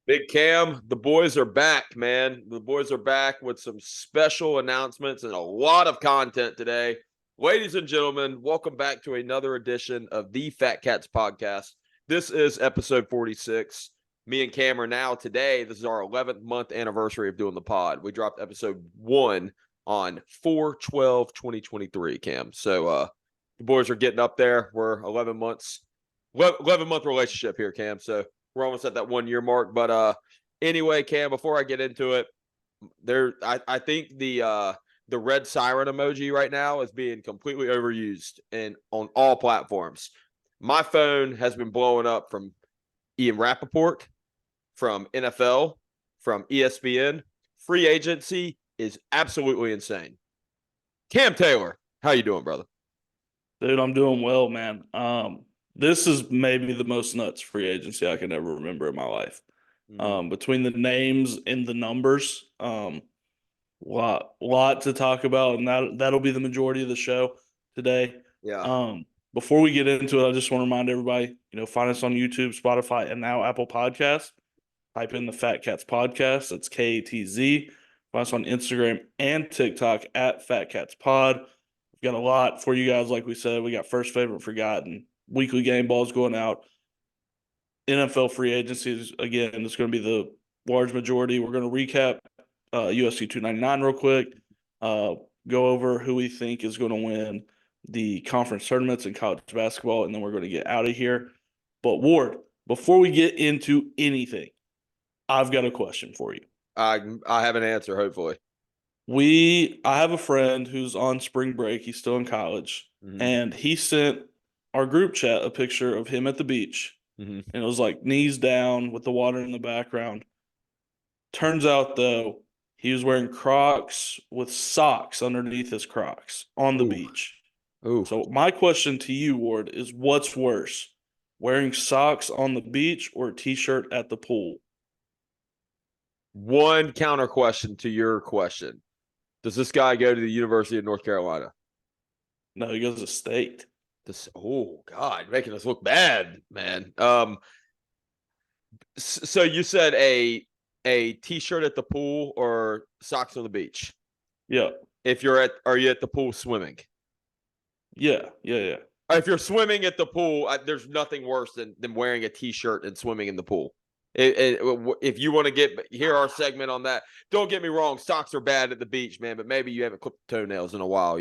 Big Cam, the boys are back, man. The boys are back with some special announcements and a lot of content today. Ladies and gentlemen, welcome back to another edition of the Fat Katz Podcast. This is episode 46. Me and Cam are now today. This is our 11th month anniversary of doing the pod. We dropped episode 1 on 4/12/2023, Cam. So the boys are getting up there. We're 11 month relationship here, Cam. So we're almost at that 1 year mark. But anyway, Cam, before I get into it, I think the red siren emoji right now is being completely overused and on all platforms. My phone has been blowing up from Ian Rappaport, from NFL, from ESPN. Free agency is absolutely insane. Cam Taylor, how you doing, brother? Dude, I'm doing well, man. This is maybe the most nuts free agency I can ever remember in my life. Between the names and the numbers, lot to talk about, and that'll be the majority of the show today. Yeah. Before we get into it, I just want to remind everybody, find us on YouTube, Spotify, and now Apple Podcasts. Type in the Fat Katz Podcast. That's KATZ. Find us on Instagram and TikTok at Fat Katz Pod. We've got a lot for you guys. Like we said, we got first favorite forgotten, weekly game balls going out, NFL free agencies. Again, it's going to be the large majority. We're going to recap UFC 299 real quick, go over who we think is going to win the conference tournaments in college basketball, and then we're going to get out of here. But Ward, before we get into anything, I've got a question for you. I have an answer, hopefully. I have a friend who's on spring break. He's still in college, and he sent our group chat a picture of him at the beach, and it was like knees down with the water in the background. Turns out, though, he was wearing Crocs with socks underneath his Crocs on the beach. Ooh. So my question to you, Ward, is what's worse, wearing socks on the beach or a T-shirt at the pool? One counter question to your question. Does this guy go to the University of North Carolina? No, he goes to State. Oh, God, making us look bad, man. So you said a T-shirt at the pool or socks on the beach? Yeah. Are you at the pool swimming? Yeah. If you're swimming at the pool, there's nothing worse than wearing a T-shirt and swimming in the pool. If you want to hear our segment on that, don't get me wrong, socks are bad at the beach, man. But maybe you haven't clipped toenails in a while.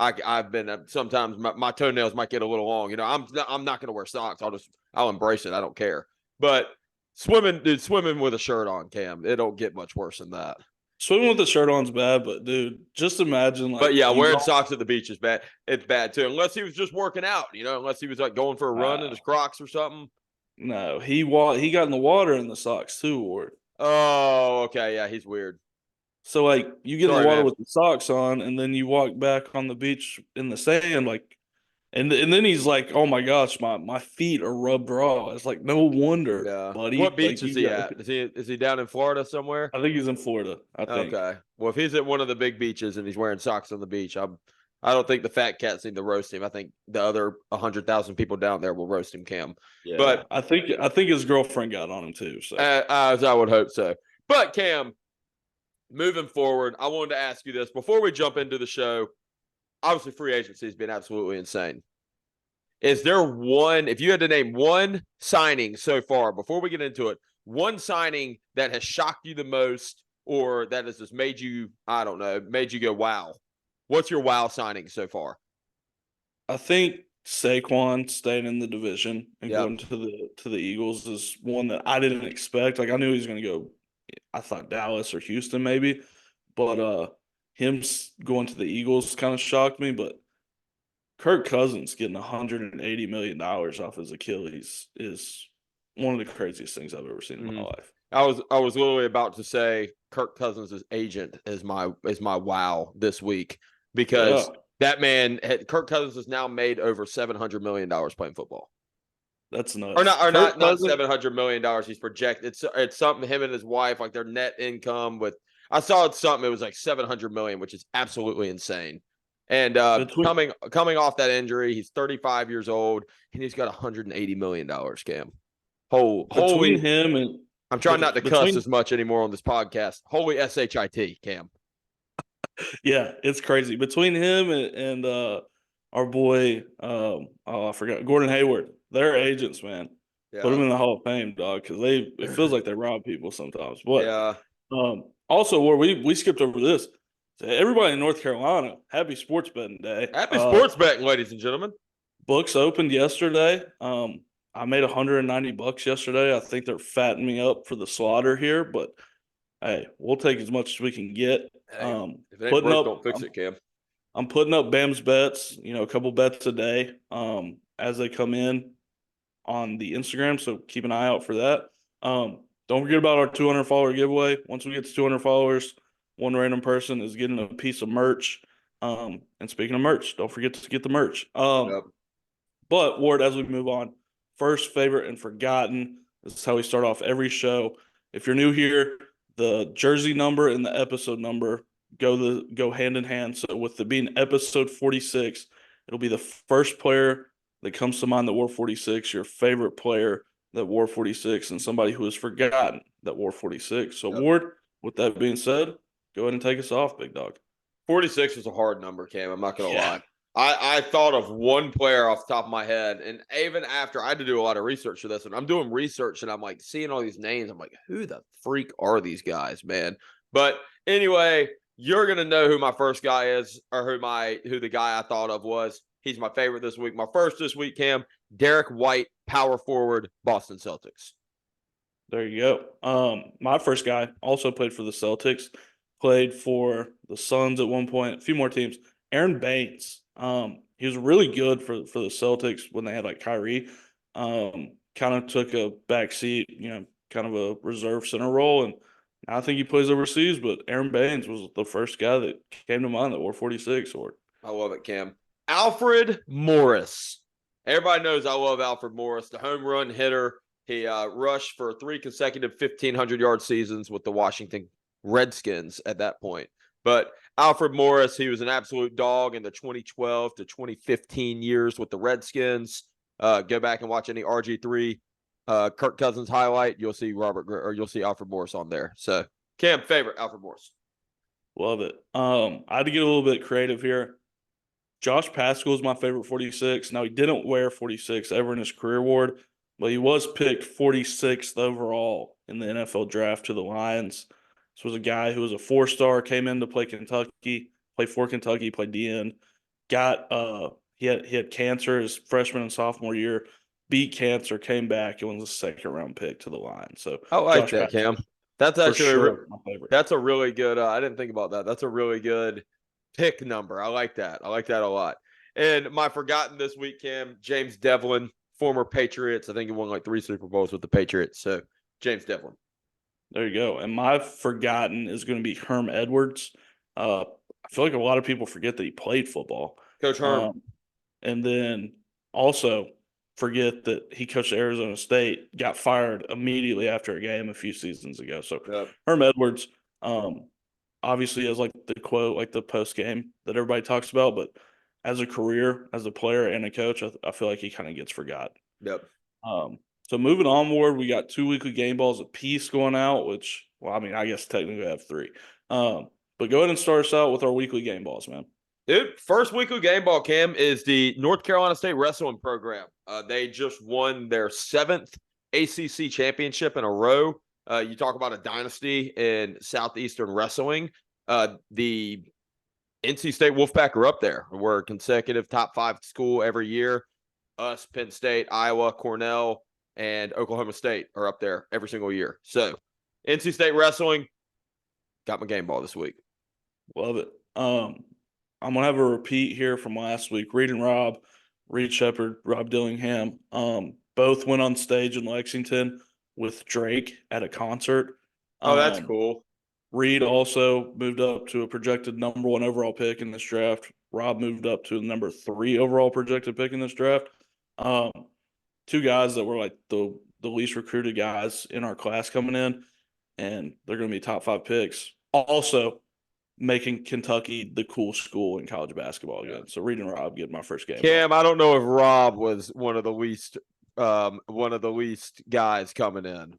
I've been sometimes my toenails might get a little long. I'm not going to wear socks. I'll embrace it. I don't care. But swimming with a shirt on, Cam, it don't get much worse than that. Swimming with a shirt on is bad, but dude, just imagine. But yeah, wearing socks at the beach is bad. It's bad too, unless he was just working out. Unless he was like going for a run in his Crocs or something. No, he got in the water in the socks too, Ward. Oh, okay, yeah, he's weird. So like you get in the water with the socks on, and then you walk back on the beach in the sand, and then he's like, "Oh my gosh, my feet are rubbed raw." It's like, no wonder, buddy. What beach is he at? Is he down in Florida somewhere? I think he's in Florida. I think. Okay. Well, if he's at one of the big beaches and he's wearing socks on the beach, I don't think the Fat Cats need to roast him. I think the other 100,000 people down there will roast him, Cam. Yeah, but I think his girlfriend got on him too. So as I would hope so. But Cam, moving forward, I wanted to ask you this before we jump into the show. Obviously, free agency has been absolutely insane. Is there if you had to name one signing so far, before we get into it, one signing that has shocked you the most or that has just made you go, wow? What's your wow signing so far? I think Saquon staying in the division and going to the Eagles is one that I didn't expect. Like I knew he was going to go. I thought Dallas or Houston maybe, but him going to the Eagles kind of shocked me. But Kirk Cousins getting $180 million off his Achilles is one of the craziest things I've ever seen in my life. I was literally about to say Kirk Cousins' agent is my wow this week because that man, Kirk Cousins, has now made over $700 million playing football. That's nuts. Or not $700 million. He's projected. It's something him and his wife, like their net income I saw it something. It was like $700 million, which is absolutely insane. And coming off that injury, he's 35 years old and he's got $180 million. Cam, between him I'm trying not to cuss between as much anymore on this podcast. Holy shit, Cam. yeah, it's crazy between him and our boy I forgot Gordon Hayward. They're agents, man. Put them Yeah. in the Hall of Fame, dog, because it feels like they rob people sometimes. But Yeah. also, where we skipped over this. So everybody in North Carolina, happy sports betting day. Happy sports betting, ladies and gentlemen. Books opened yesterday. I made $190 yesterday. I think they're fattening me up for the slaughter here, but hey, we'll take as much as we can get. Hey, if it ain't Putting broke, up, don't fix it, Cam. I'm putting up Bam's bets. A couple bets a day. As they come in on the Instagram, so keep an eye out for that. Don't forget about our 200 follower giveaway. Once we get to 200 followers, one random person is getting a piece of merch. And speaking of merch, don't forget to get the merch. Yep. But Ward, as we move on, first, favorite, and forgotten. This is how we start off every show. If you're new here, the jersey number and the episode number go hand in hand. So with it being episode 46, it'll be the first player that comes to mind that wore 46, your favorite player that wore 46, and somebody who is forgotten that wore 46. So Yep. Ward, with that being said, go ahead and take us off, big dog. 46 was a hard number, Cam. I'm not going to lie. I thought of one player off the top of my head, and even after I had to do a lot of research for this, and I'm doing research, and I'm like seeing all these names. I'm like, who the freak are these guys, man? But anyway, you're gonna know who my first guy is, or who the guy I thought of was. He's my favorite this week. My first this week, Cam, Derek White, power forward, Boston Celtics. There you go. My first guy also played for the Celtics, played for the Suns at one point, a few more teams. Aaron Baines. He was really good for the Celtics when they had like Kyrie. Kind of took a back seat, kind of a reserve center role, and I think he plays overseas. But Aaron Baines was the first guy that came to mind that wore 46. Or I love it, Cam. Alfred Morris. Everybody knows I love Alfred Morris, the home run hitter. He rushed for 3 consecutive 1,500-yard seasons with the Washington Redskins at that point. But Alfred Morris, he was an absolute dog in the 2012 to 2015 years with the Redskins. Go back and watch any RG3 Kirk Cousins highlight. You'll see you'll see Alfred Morris on there. So, Cam, favorite Alfred Morris. Love it. I had to get a little bit creative here. Josh Paschal is my favorite 46. Now, he didn't wear 46 ever in his career, Ward, but he was picked 46th overall in the NFL draft to the Lions. This was a guy who was a 4-star, came in to play Kentucky, played for Kentucky, played DN. He had cancer his freshman and sophomore year, beat cancer, came back, and was a second-round pick to the Lions. So I like Josh that, Paschal, Cam. That's actually sure my favorite. That's a really good. I didn't think about that. That's a really good pick number. I like that. I like that a lot. And my forgotten this week, Cam, James Devlin, former Patriots. I think he won like 3 Super Bowls with the Patriots. So James Devlin. There you go. And my forgotten is going to be Herm Edwards. I feel like a lot of people forget that he played football. Coach Herm. And then also forget that he coached Arizona State, got fired immediately after a game a few seasons ago. So Yep. Herm Edwards, obviously has like the quote, like the post game that everybody talks about, but as a career, as a player and a coach, I feel like he kind of gets forgot. Yep. So moving onward, we got 2 weekly game balls apiece going out, which, well, I mean, I guess technically I have 3. But go ahead and start us out with our weekly game balls, man. Dude, first weekly game ball, Cam, is the North Carolina State Wrestling Program. They just won their 7th ACC championship in a row. You talk about a dynasty in Southeastern wrestling. The NC State Wolfpack are up there. We're a consecutive top 5 school every year. Us, Penn State, Iowa, Cornell, and Oklahoma State are up there every single year. So, NC State wrestling, got my game ball this week. Love it. I'm going to have a repeat here from last week. Reed and Rob, Reed Shepard, Rob Dillingham, both went on stage in Lexington with Drake at a concert. Oh, that's cool. Reed also moved up to a projected number 1 overall pick in this draft. Rob moved up to the number 3 overall projected pick in this draft. 2 guys that were like the least recruited guys in our class coming in, and they're going to be top 5 picks. Also, making Kentucky the cool school in college basketball again. So Reed and Rob get my first game. Cam, I don't know if Rob was one of the least guys coming in.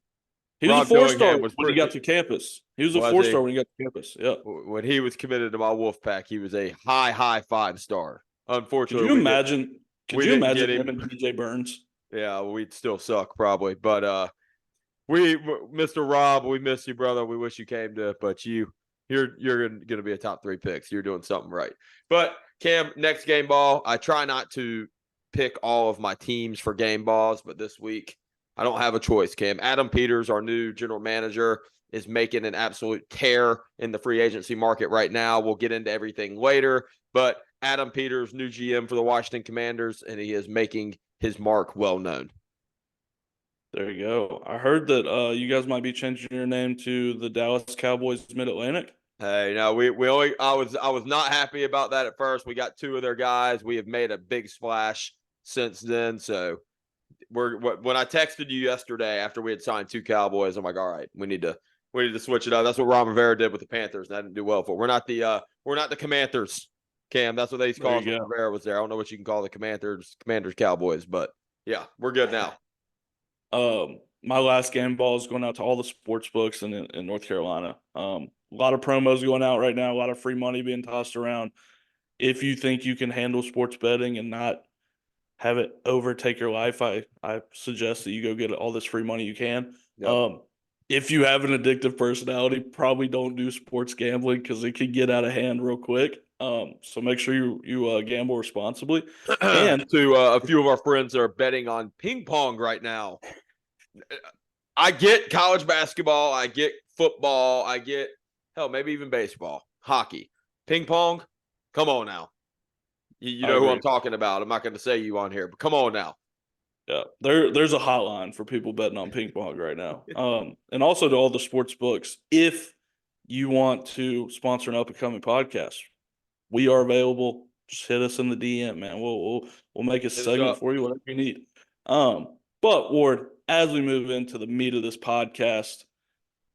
He was a Rob 4-star Dillingham was when he got to campus. He was a Was 4-star he? when he got to campus. Yeah. When he was committed to my Wolfpack, he was a high 5-star. Could Unfortunately, you imagine? Could we you didn't get imagine him him. and DJ Burns? Yeah, we'd still suck probably. But Mr. Rob, we miss you, brother. We wish you came to, but you're going to be a top 3 pick. So you're doing something right. But Cam, next game ball, I try not to pick all of my teams for game balls, but this week I don't have a choice, Cam. Adam Peters, our new general manager, is making an absolute tear in the free agency market right now. We'll get into everything later, but Adam Peters, new GM for the Washington Commanders, and he is making his mark well known. There you go. I heard that you guys might be changing your name to the Dallas Cowboys Mid-Atlantic. Hey, no, we only I was not happy about that at first. We got 2 of their guys. We have made a big splash since then. So when I texted you yesterday after we had signed 2 Cowboys, I'm like, all right, we need to switch it up. That's what Ron Rivera did with the Panthers, and that didn't do well for. We're not the Commanders, Cam. That's what they used to call us when Rivera was there. I don't know what you can call the Commanders Cowboys, but yeah, we're good now. My last game ball is going out to all the sports books in North Carolina. A lot of promos going out right now, a lot of free money being tossed around. If you think you can handle sports betting and not have it overtake your life, I suggest that you go get all this free money you can. Yep. If you have an addictive personality, probably don't do sports gambling because it can get out of hand real quick. So make sure you gamble responsibly. And to a few of our friends that are betting on ping pong right now, I get college basketball, I get football, I get maybe even baseball, hockey, ping pong. Come on now, you know who I'm talking about. I'm not going to say you on here, but come on now. Yeah, there's a hotline for people betting on ping pong right now. And also to all the sports books, if you want to sponsor an up and coming podcast, we are available. Just hit us in the DM, man. We'll make a segment for you, whatever you need. But Ward, as we move into the meat of this podcast,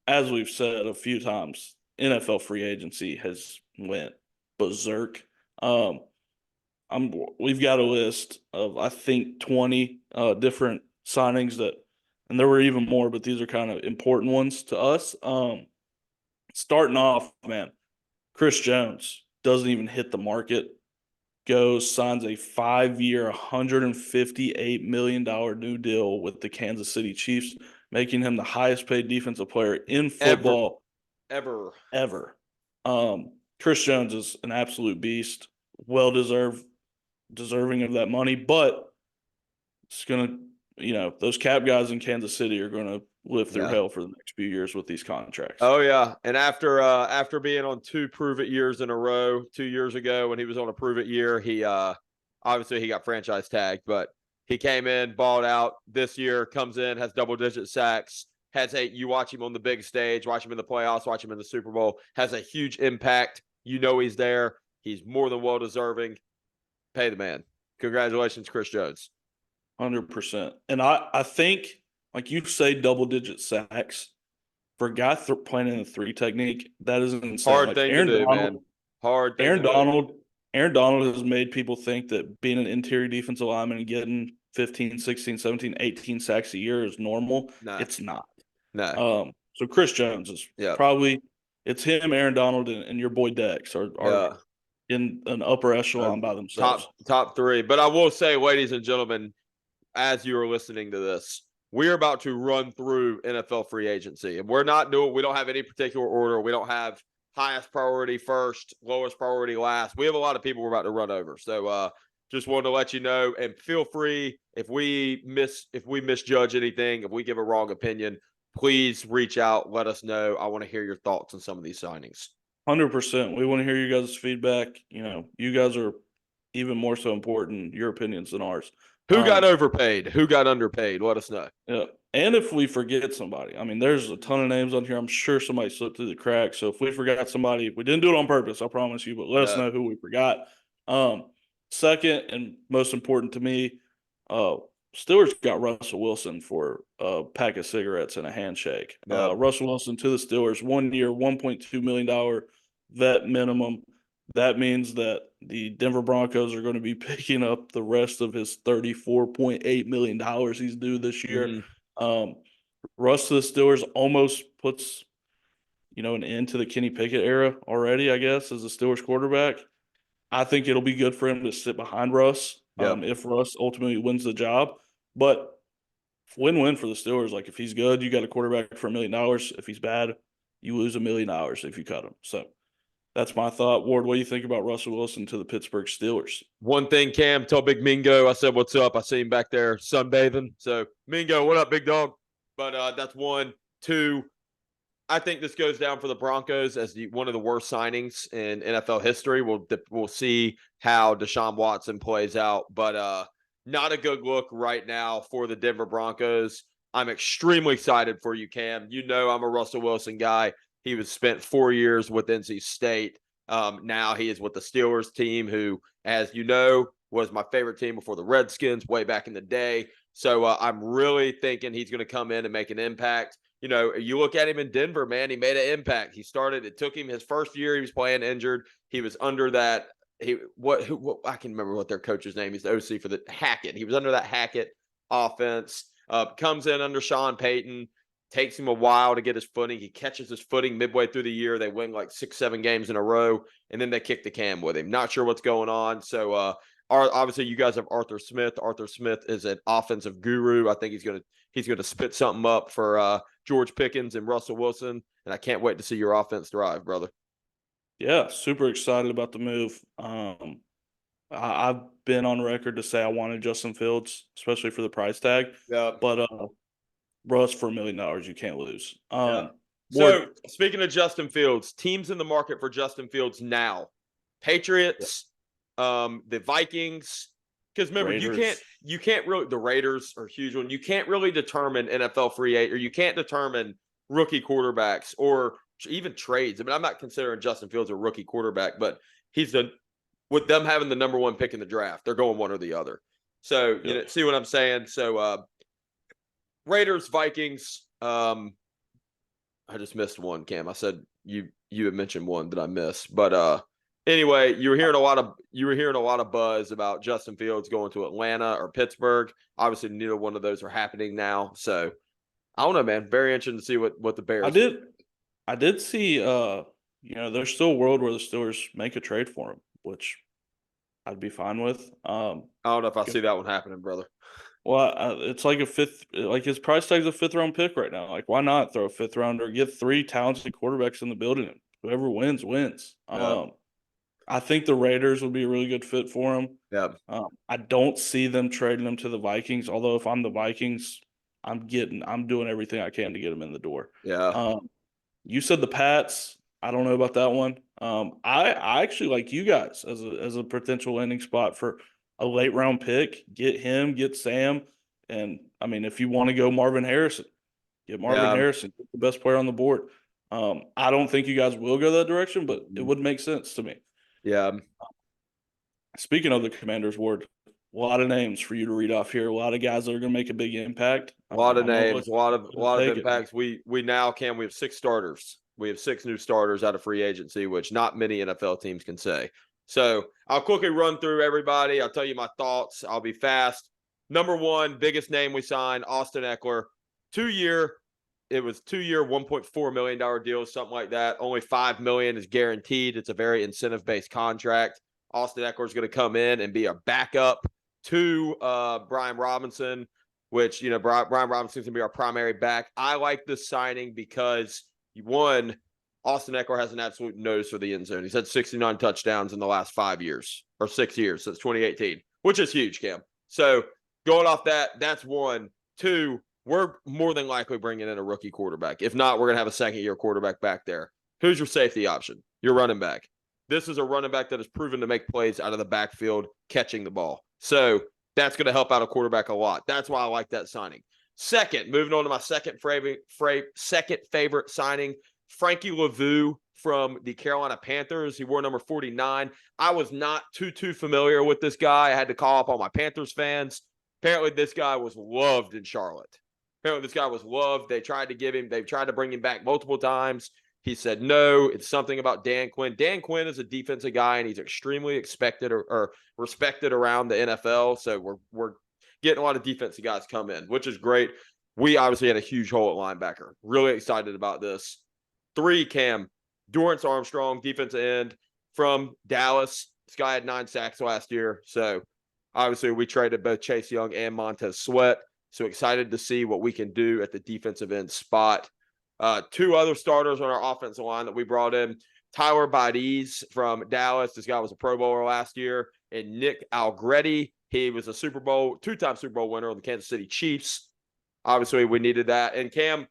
as we've said a few times, NFL free agency has went berserk. We've got a list of, I think, 20 different signings and there were even more, but these are kind of important ones to us. Starting off, man, Chris Jones doesn't even hit the market. Signs a 5-year, $158 million new deal with the Kansas City Chiefs, making him the highest paid defensive player in football ever. Chris Jones is an absolute beast, deserving of that money, but it's going to, those cap guys in Kansas City are going to live through hell for the next few years with these contracts. Oh yeah, and after being on 2 prove it years in a row, 2 years ago when he was on a prove it year, he obviously he got franchise tagged, but he came in, balled out. This year comes in, has double-digit sacks, you watch him on the big stage, watch him in the playoffs, watch him in the Super Bowl, has a huge impact. He's there. He's more than well deserving. Pay the man. Congratulations, Chris Jones. 100%. And I think, like you say, double-digit sacks for a guy playing in the 3 technique. That is insane. Hard thing to do, man. Hard thing. Aaron Donald has made people think that being an interior defensive lineman and getting 15, 16, 17, 18 sacks a year is normal. No. It's not. No. So Chris Jones is probably it's him, Aaron Donald, and your boy Dex are in an upper echelon by themselves. Top 3. But I will say, ladies and gentlemen, as you are listening to this, we're about to run through NFL free agency, and we don't have any particular order. We don't have highest priority first, lowest priority last. We have a lot of people we're about to run over. So just wanted to let you know, and feel free if we misjudge anything, if we give a wrong opinion, please reach out, let us know. I want to hear your thoughts on some of these signings. 100%. We want to hear you guys' feedback. You guys are even more so important, your opinions than ours. Who got overpaid? Who got underpaid? Let us know. Yeah. And if we forget somebody, there's a ton of names on here. I'm sure somebody slipped through the cracks. So if we forgot somebody, we didn't do it on purpose, I promise you, but let us know who we forgot. Second, and most important to me, Steelers got Russell Wilson for a pack of cigarettes and a handshake. Russell Wilson to the Steelers, 1 year, $1.2 million vet minimum. That means that the Denver Broncos are going to be picking up the rest of his $34.8 million he's due this year. Russ to the Steelers almost puts, an end to the Kenny Pickett era already, I guess, as a Steelers quarterback. I think it'll be good for him to sit behind Russ Yep. if Russ ultimately wins the job. But win-win for the Steelers. Like, if he's good, you got a quarterback for $1 million. If he's bad, you lose $1 million if you cut him. So that's my thought. Ward, what do you think about Russell Wilson to the Pittsburgh Steelers? One thing, Cam, tell Big Mingo, I said, what's up? I see him back there sunbathing. So, Mingo, what up, big dog? But that's one. Two, I think this goes down for the Broncos as one of the worst signings in NFL history. We'll see how Deshaun Watson plays out, but not a good look right now for the Denver Broncos. I'm extremely excited for you, Cam. You know I'm a Russell Wilson guy. He was spent 4 years with NC State. Now he is with the Steelers team, who, as you know, was my favorite team before the Redskins way back in the day. So I'm really thinking he's going to come in and make an impact. You look at him in Denver, man, he made an impact. It took him his first year. He was playing injured. He was under that. I can remember what their coach's name is, the OC for the Hackett. He was under that Hackett offense. Comes in under Sean Payton. Takes him a while to get his footing. He catches his footing midway through the year. They win like 6-7 games in a row, and then they kick the can with him. Not sure what's going on. So obviously you guys have Arthur Smith. Arthur Smith is an offensive guru. I think he's gonna spit something up for George Pickens and Russell Wilson, and I can't wait to see your offense thrive, brother. Yeah, super excited about the move. I've been on record to say I wanted Justin Fields, especially for the price tag. Yeah. But Russ for $1 million, you can't lose. Yeah. So speaking of Justin Fields, teams in the market for Justin Fields now: Patriots, the Vikings. Because remember, Raiders. you can't really. The Raiders are a huge one. You can't really determine NFL free agent, or you can't determine rookie quarterbacks or even trades. I mean, I'm not considering Justin Fields a rookie quarterback, but with them having the number 1 pick in the draft, they're going one or the other. So see what I'm saying? So Raiders, Vikings. I just missed one, Cam. I said you had mentioned one that I missed, but anyway, you were hearing a lot of buzz about Justin Fields going to Atlanta or Pittsburgh. Obviously, neither one of those are happening now. So I don't know, man. Very interesting to see what the Bears. I did see. There's still a world where the Steelers make a trade for him, which I'd be fine with. I don't know if I see that one happening, brother. Well, it's like his price tag's a 5th round pick right now. Like, why not throw a 5th rounder, get 3 talented quarterbacks in the building? Whoever wins, wins. Yeah. I think the Raiders would be a really good fit for him. Yeah. I don't see them trading him to the Vikings. Although if I'm the Vikings, I'm doing everything I can to get him in the door. Yeah. You said the Pats. I don't know about that one. I actually like you guys as a potential landing spot for a late round pick. Get him, get Sam, and I mean, if you want to go Marvin Harrison, get Marvin Harrison, get the best player on the board. I don't think you guys will go that direction, but it would make sense to me. Yeah. Speaking of the Commanders, Ward, a lot of names for you to read off here. A lot of guys that are going to make a big impact. A lot of names, a lot of impacts. We have 6 starters. We have 6 new starters out of free agency, which not many NFL teams can say. So I'll quickly run through everybody. I'll tell you my thoughts. I'll be fast. Number 1, biggest name we signed, Austin Eckler. 2-year. It was 2-year, $1.4 million deal, something like that. Only $5 million is guaranteed. It's a very incentive-based contract. Austin Eckler is going to come in and be a backup to Brian Robinson, which, Brian Robinson is going to be our primary back. I like this signing because, one, Austin Eckler has an absolute nose for the end zone. He's had 69 touchdowns in the last 5 years, or 6 years, since 2018, which is huge, Cam. So going off that, that's one. Two, we're more than likely bringing in a rookie quarterback. If not, we're going to have a second-year quarterback back there. Who's your safety option? Your running back. This is a running back that has proven to make plays out of the backfield, catching the ball. So that's going to help out a quarterback a lot. That's why I like that signing. Second, moving on to my second favorite signing, Frankie Lavu from the Carolina Panthers. He wore number 49. I was not too familiar with this guy. I had to call up all my Panthers fans. Apparently, this guy was loved in Charlotte. They tried to bring him back multiple times. He said no. It's something about Dan Quinn. Dan Quinn is a defensive guy, and he's extremely expected or respected around the NFL. So we're getting a lot of defensive guys come in, which is great. we obviously had a huge hole at linebacker. Really excited about this. 3, Cam, Dorrance Armstrong, defensive end from Dallas. This guy had 9 sacks last year. So obviously we traded both Chase Young and Montez Sweat. So excited to see what we can do at the defensive end spot. 2 other starters on our offensive line that we brought in. Tyler Bides from Dallas. This guy was a Pro Bowler last year. And Nick Algretti. He was a 2-time Super Bowl winner of the Kansas City Chiefs. Obviously, we needed that. And Cam,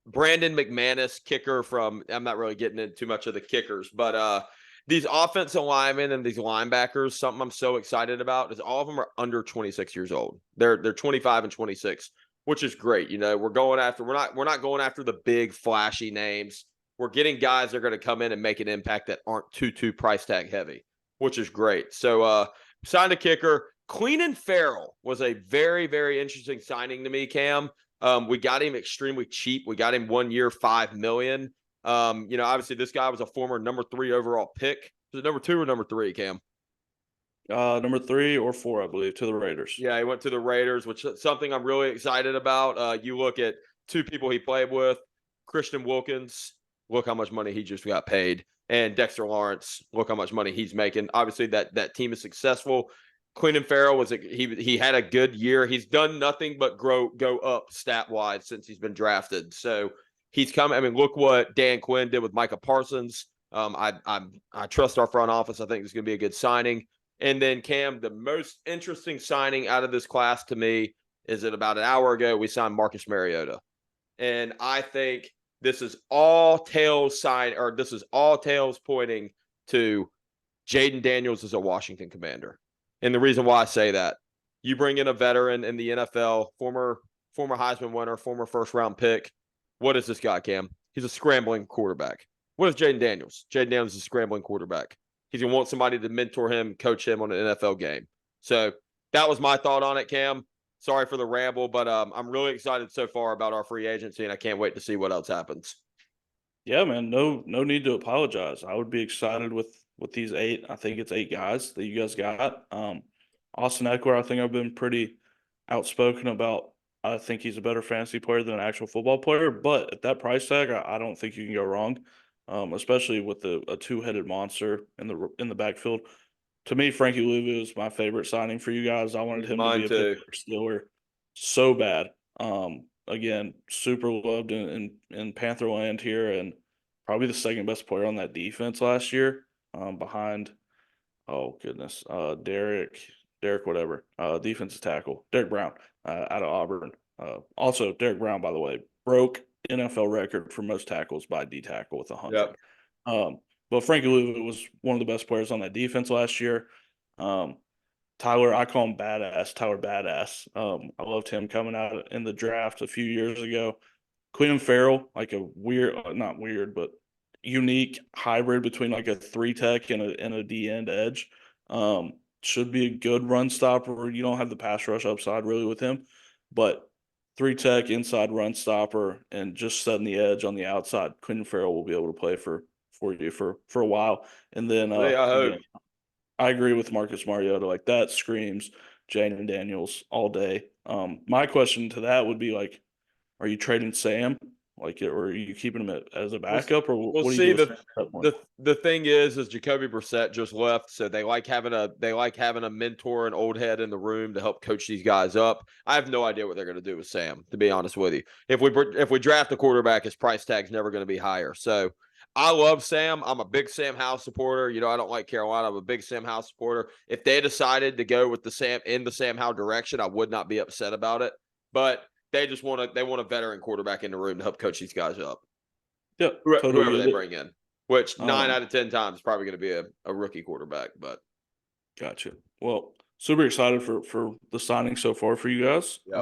Brandon McManus, kicker from, I'm not really getting into too much of the kickers, but these offensive linemen and these linebackers, something I'm so excited about is all of them are under 26 years old. They're 25 and 26, which is great. You know, we're not going after the big flashy names. We're getting guys that are going to come in and make an impact that aren't too price tag heavy, which is great. So signed a kicker. Cleenan Farrell was a very, very interesting signing to me, Cam. We got him extremely cheap. We got him 1 year, $5 million. Obviously this guy was a former number 3 overall pick. Was it number 2 or number 3, Cam? Number 3 or 4, I believe, to the Raiders. Yeah, he went to the Raiders, which is something I'm really excited about. You look at 2 people he played with, Christian Wilkins, look how much money he just got paid, and Dexter Lawrence, look how much money he's making. Obviously that team is successful. Cleenan Farrell he had a good year. He's done nothing but go up stat wise since he's been drafted. So he's come. I mean, look what Dan Quinn did with Micah Parsons. I trust our front office. I think it's going to be a good signing. And then Cam, the most interesting signing out of this class to me is that about an hour ago we signed Marcus Mariota, and I think this is all tails pointing to Jaden Daniels as a Washington Commander. And the reason why I say that, you bring in a veteran in the NFL, former Heisman winner, former first-round pick. What is this guy, Cam? He's a scrambling quarterback. What is Jaden Daniels? Jaden Daniels is a scrambling quarterback. He's going to want somebody to mentor him, coach him on an NFL game. So that was my thought on it, Cam. Sorry for the ramble, but I'm really excited so far about our free agency, and I can't wait to see what else happens. Yeah, man, no need to apologize. I would be excited with these 8. I think it's 8 guys that you guys got. Austin Eckler, I think I've been pretty outspoken about. I think he's a better fantasy player than an actual football player, but at that price tag, I don't think you can go wrong, especially with a 2-headed monster in the backfield. To me, Frankie Louvu is my favorite signing for you guys. I wanted him to be a pick stealer so bad. Again, super loved in Pantherland here, and probably the second best player on that defense last year, behind, oh goodness, Derek whatever, defensive tackle, Derek Brown, out of Auburn. Also, Derek Brown, by the way, broke NFL record for most tackles by D tackle with 100. Yep. But Frankie Louvu was one of the best players on that defense last year. Tyler, I call him Badass. Tyler Badass. I loved him coming out in the draft a few years ago. Cleenan Farrell, like a weird, not weird, but unique hybrid between like a 3-tech and a D-end edge. Should be a good run stopper. You don't have the pass rush upside really with him, but 3-tech inside run stopper and just setting the edge on the outside. Cleenan Farrell will be able to play for you for a while. And then again, I agree with Marcus Mariota. Like, that screams Jaden Daniels all day. My question to that would be, like, are you trading Sam? Like, or are you keeping him as a backup, or what do you do? The thing is Jacoby Brissett just left, so they like having a mentor, an old head in the room to help coach these guys up. I have no idea what they're going to do with Sam, to be honest with you. If we draft a quarterback, his price tag's never going to be higher. So I love Sam. I'm a big Sam Howell supporter. You know, I don't like Carolina. I'm a big Sam Howell supporter. If they decided to go with the Sam Howell direction, I would not be upset about it. But they want a veteran quarterback in the room to help coach these guys up. Yeah, whoever they bring in, which 9 out of 10 times is probably going to be a rookie quarterback. But gotcha. Well, super excited for the signing so far for you guys. Yep.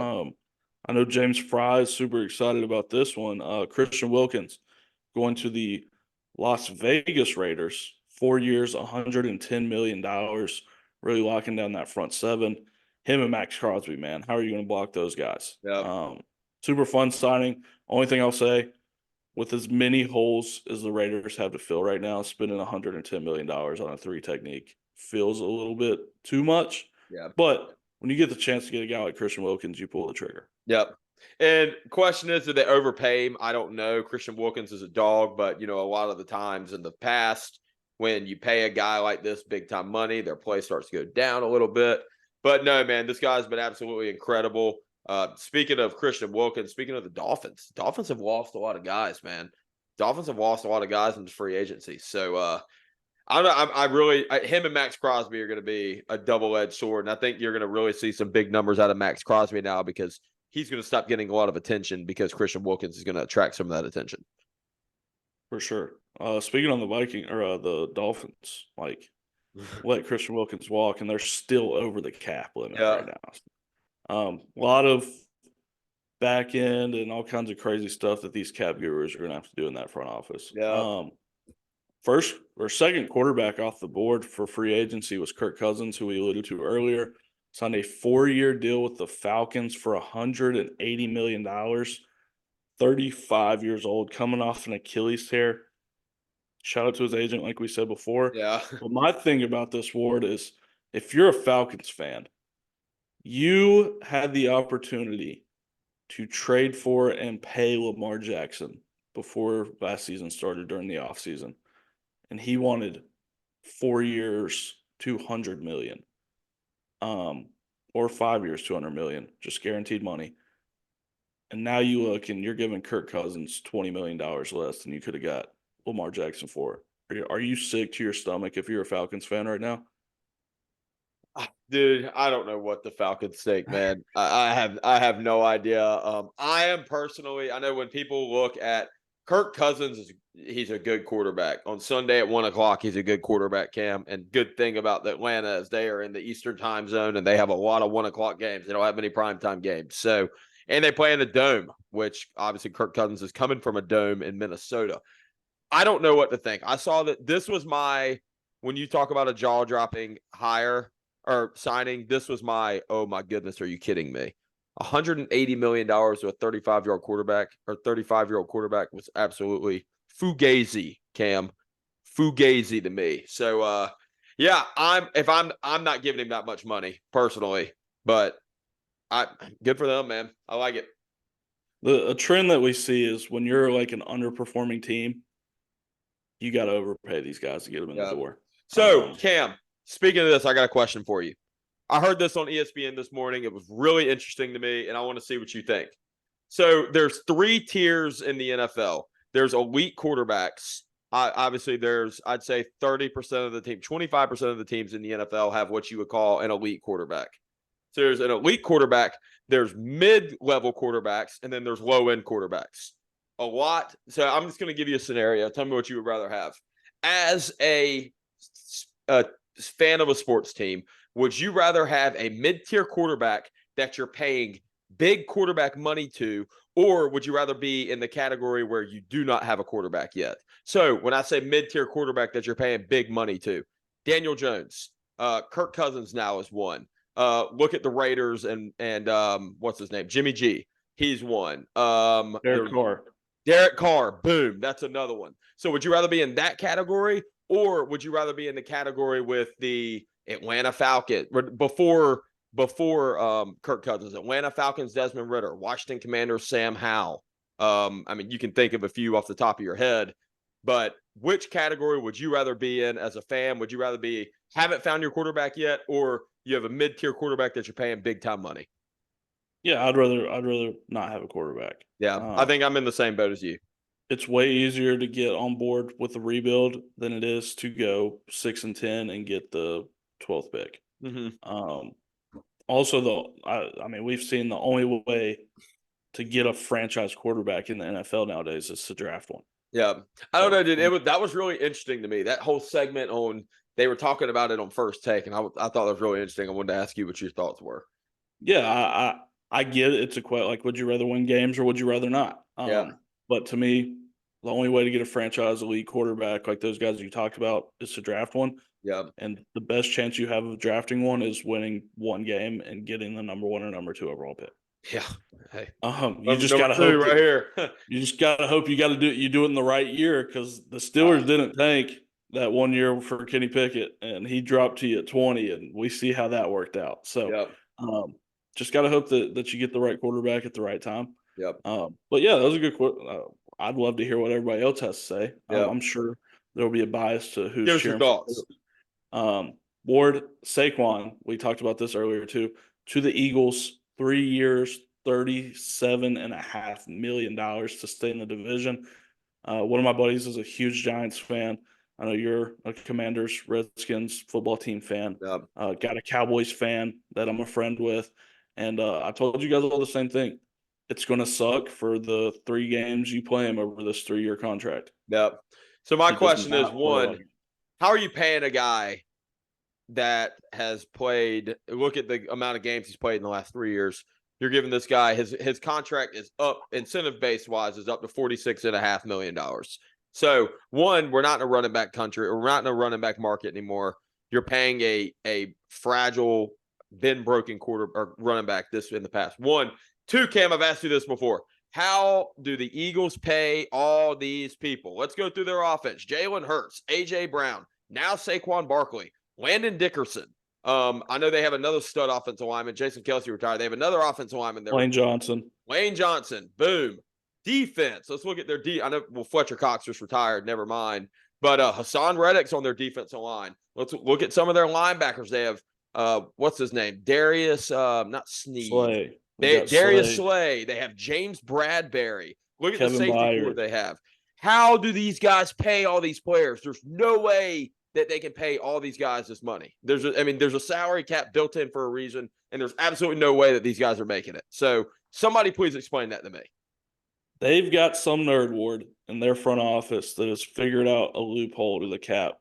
I know James Fry is super excited about this one. Christian Wilkins going to the Las Vegas Raiders, 4 years, $110 million, really locking down that front 7. Him and Max Crosby, man. How are you going to block those guys? Yep. Super fun signing. Only thing I'll say, with as many holes as the Raiders have to fill right now, spending $110 million on a 3 technique feels a little bit too much. Yeah. But when you get the chance to get a guy like Christian Wilkins, you pull the trigger. Yep. And question is, did they overpay him? I don't know. Christian Wilkins is a dog, but a lot of the times in the past, when you pay a guy like this big time money, their play starts to go down a little bit. But no, man, this guy's been absolutely incredible. Speaking of Christian Wilkins, speaking of the Dolphins have lost a lot of guys, man. Dolphins have lost a lot of guys in the free agency. So I don't know. Him and Max Crosby are going to be a double-edged sword. And I think you're going to really see some big numbers out of Max Crosby now because he's going to stop getting a lot of attention because Christian Wilkins is going to attract some of that attention. For sure. Speaking on the Dolphins, let Christian Wilkins walk, and they're still over the cap limit right now. A lot of back end and all kinds of crazy stuff that these cap gurus are going to have to do in that front office. Yeah. First or second quarterback off the board for free agency was Kirk Cousins, who we alluded to earlier. Signed a 4-year deal with the Falcons for $180 million. 35 years old, coming off an Achilles tear. Shout out to his agent, like we said before. Yeah. But my thing about this, Ward, is if you're a Falcons fan, you had the opportunity to trade for and pay Lamar Jackson before last season started during the offseason. And he wanted 4 years, $200 million. Or 5 years, $200 million, just guaranteed money. And now you look and you're giving Kirk Cousins $20 million less than you could have got Lamar Jackson for. Are you sick to your stomach if you're a Falcons fan right now? Dude, I don't know what the Falcons think, man. I have no idea. I am personally, I know when people look at Kirk Cousins, he's a good quarterback. On Sunday at 1:00, he's a good quarterback, Cam. And good thing about Atlanta is they are in the Eastern time zone and they have a lot of 1:00 games. They don't have many primetime games. So, and they play in a dome, which obviously Kirk Cousins is coming from a dome in Minnesota. I don't know what to think. I saw that this was when you talk about a jaw-dropping hire or signing, this was oh my goodness, are you kidding me? $180 million to a 35-year-old quarterback or 35-year-old quarterback was absolutely fugazi, Cam. Fugazi to me. So, yeah, I'm not giving him that much money personally, but good for them, man. I like it. A trend that we see is when you're like an underperforming team, you got to overpay these guys to get them in the door. So, Cam, speaking of this, I got a question for you. I heard this on ESPN this morning. It was really interesting to me, and I want to see what you think. So there's 3 tiers in the NFL. There's elite quarterbacks. Obviously, I'd say 30% of the team, 25% of the teams in the NFL have what you would call an elite quarterback. So there's an elite quarterback, there's mid-level quarterbacks, and then there's low-end quarterbacks. So I'm just going to give you a scenario. Tell me what you would rather have. As a fan of a sports team, would you rather have a mid-tier quarterback that you're paying big quarterback money to, or would you rather be in the category where you do not have a quarterback yet? So when I say mid-tier quarterback that you're paying big money to, Daniel Jones, Kirk Cousins now is one. Look at the Raiders and what's his name? Jimmy G. He's one. Derek Carr. Boom. That's another one. So would you rather be in that category, or would you rather be in the category with the Atlanta Falcons before Kirk Cousins? Atlanta Falcons, Desmond Ridder, Washington Commanders, Sam Howell. You can think of a few off the top of your head, but which category would you rather be in as a fan? Would you rather haven't found your quarterback yet, or you have a mid-tier quarterback that you're paying big time money? Yeah, I'd rather not have a quarterback. Yeah, I think I'm in the same boat as you. It's way easier to get on board with the rebuild than it is to go 6-10 and get the 12th pick. Mm-hmm. Also, we've seen the only way to get a franchise quarterback in the NFL nowadays is to draft one. Yeah, I don't know, dude. That was really interesting to me. That whole segment they were talking about it on First Take, and I thought that was really interesting. I wanted to ask you what your thoughts were. Yeah, I get it. It's a question like, would you rather win games or would you rather not? But to me, the only way to get a franchise elite quarterback like those guys you talked about is to draft one. Yeah. And the best chance you have of drafting one is winning one game and getting the number 1 or number 2 overall pick. Yeah. Hey. You just gotta hope right here. You just gotta hope you do it in the right year, because the Steelers didn't tank that 1 year for Kenny Pickett, and he dropped to you at 20, and we see how that worked out. So just got to hope that you get the right quarterback at the right time. Yep. But yeah, that was a good quote. I'd love to hear what everybody else has to say. Yep. I'm sure there'll be a bias to who's Give us your cheering thoughts. for. Ward Saquon, we talked about this earlier too, to the Eagles, 3 years, $37.5 million to stay in the division. One of my buddies is a huge Giants fan. I know you're a Commanders, Redskins football team fan. Yep. Got a Cowboys fan that I'm a friend with. And I told you guys all the same thing. It's going to suck for the 3 games you play him over this 3-year contract. Yep. So my He does question is, not play one, how are you paying a guy that has played, look at the amount of games he's played in the last 3 years. You're giving this guy, his contract is up, incentive base wise, is up to $46.5 million. So one, we're not in a running back country, or we're not in a running back market anymore. You're paying a fragile, been broken quarter or running back this in the past. 1, 2, Cam, I've asked you this before. How do the Eagles pay all these people? Let's go through their offense. Jalen Hurts, A.J. Brown, now Saquon Barkley, Landon Dickerson. I know they have another stud offensive lineman. Jason Kelce retired. They have another offensive lineman there. Lane Johnson. Lane Johnson. Boom. Defense. Let's look at their I know, well, Fletcher Cox just retired. Never mind. But Hassan Reddick's on their defensive line. Let's look at some of their linebackers. They have, what's his name? Darius, not Sneed. Slay. Darius Slay. They have James Bradbury. Look at Kevin the safety core they have. How do these guys pay all these players? There's no way that they can pay all these guys this money. There's a salary cap built in for a reason, and there's absolutely no way that these guys are making it. So somebody please explain that to me. They've got some nerd ward in their front office that has figured out a loophole to the cap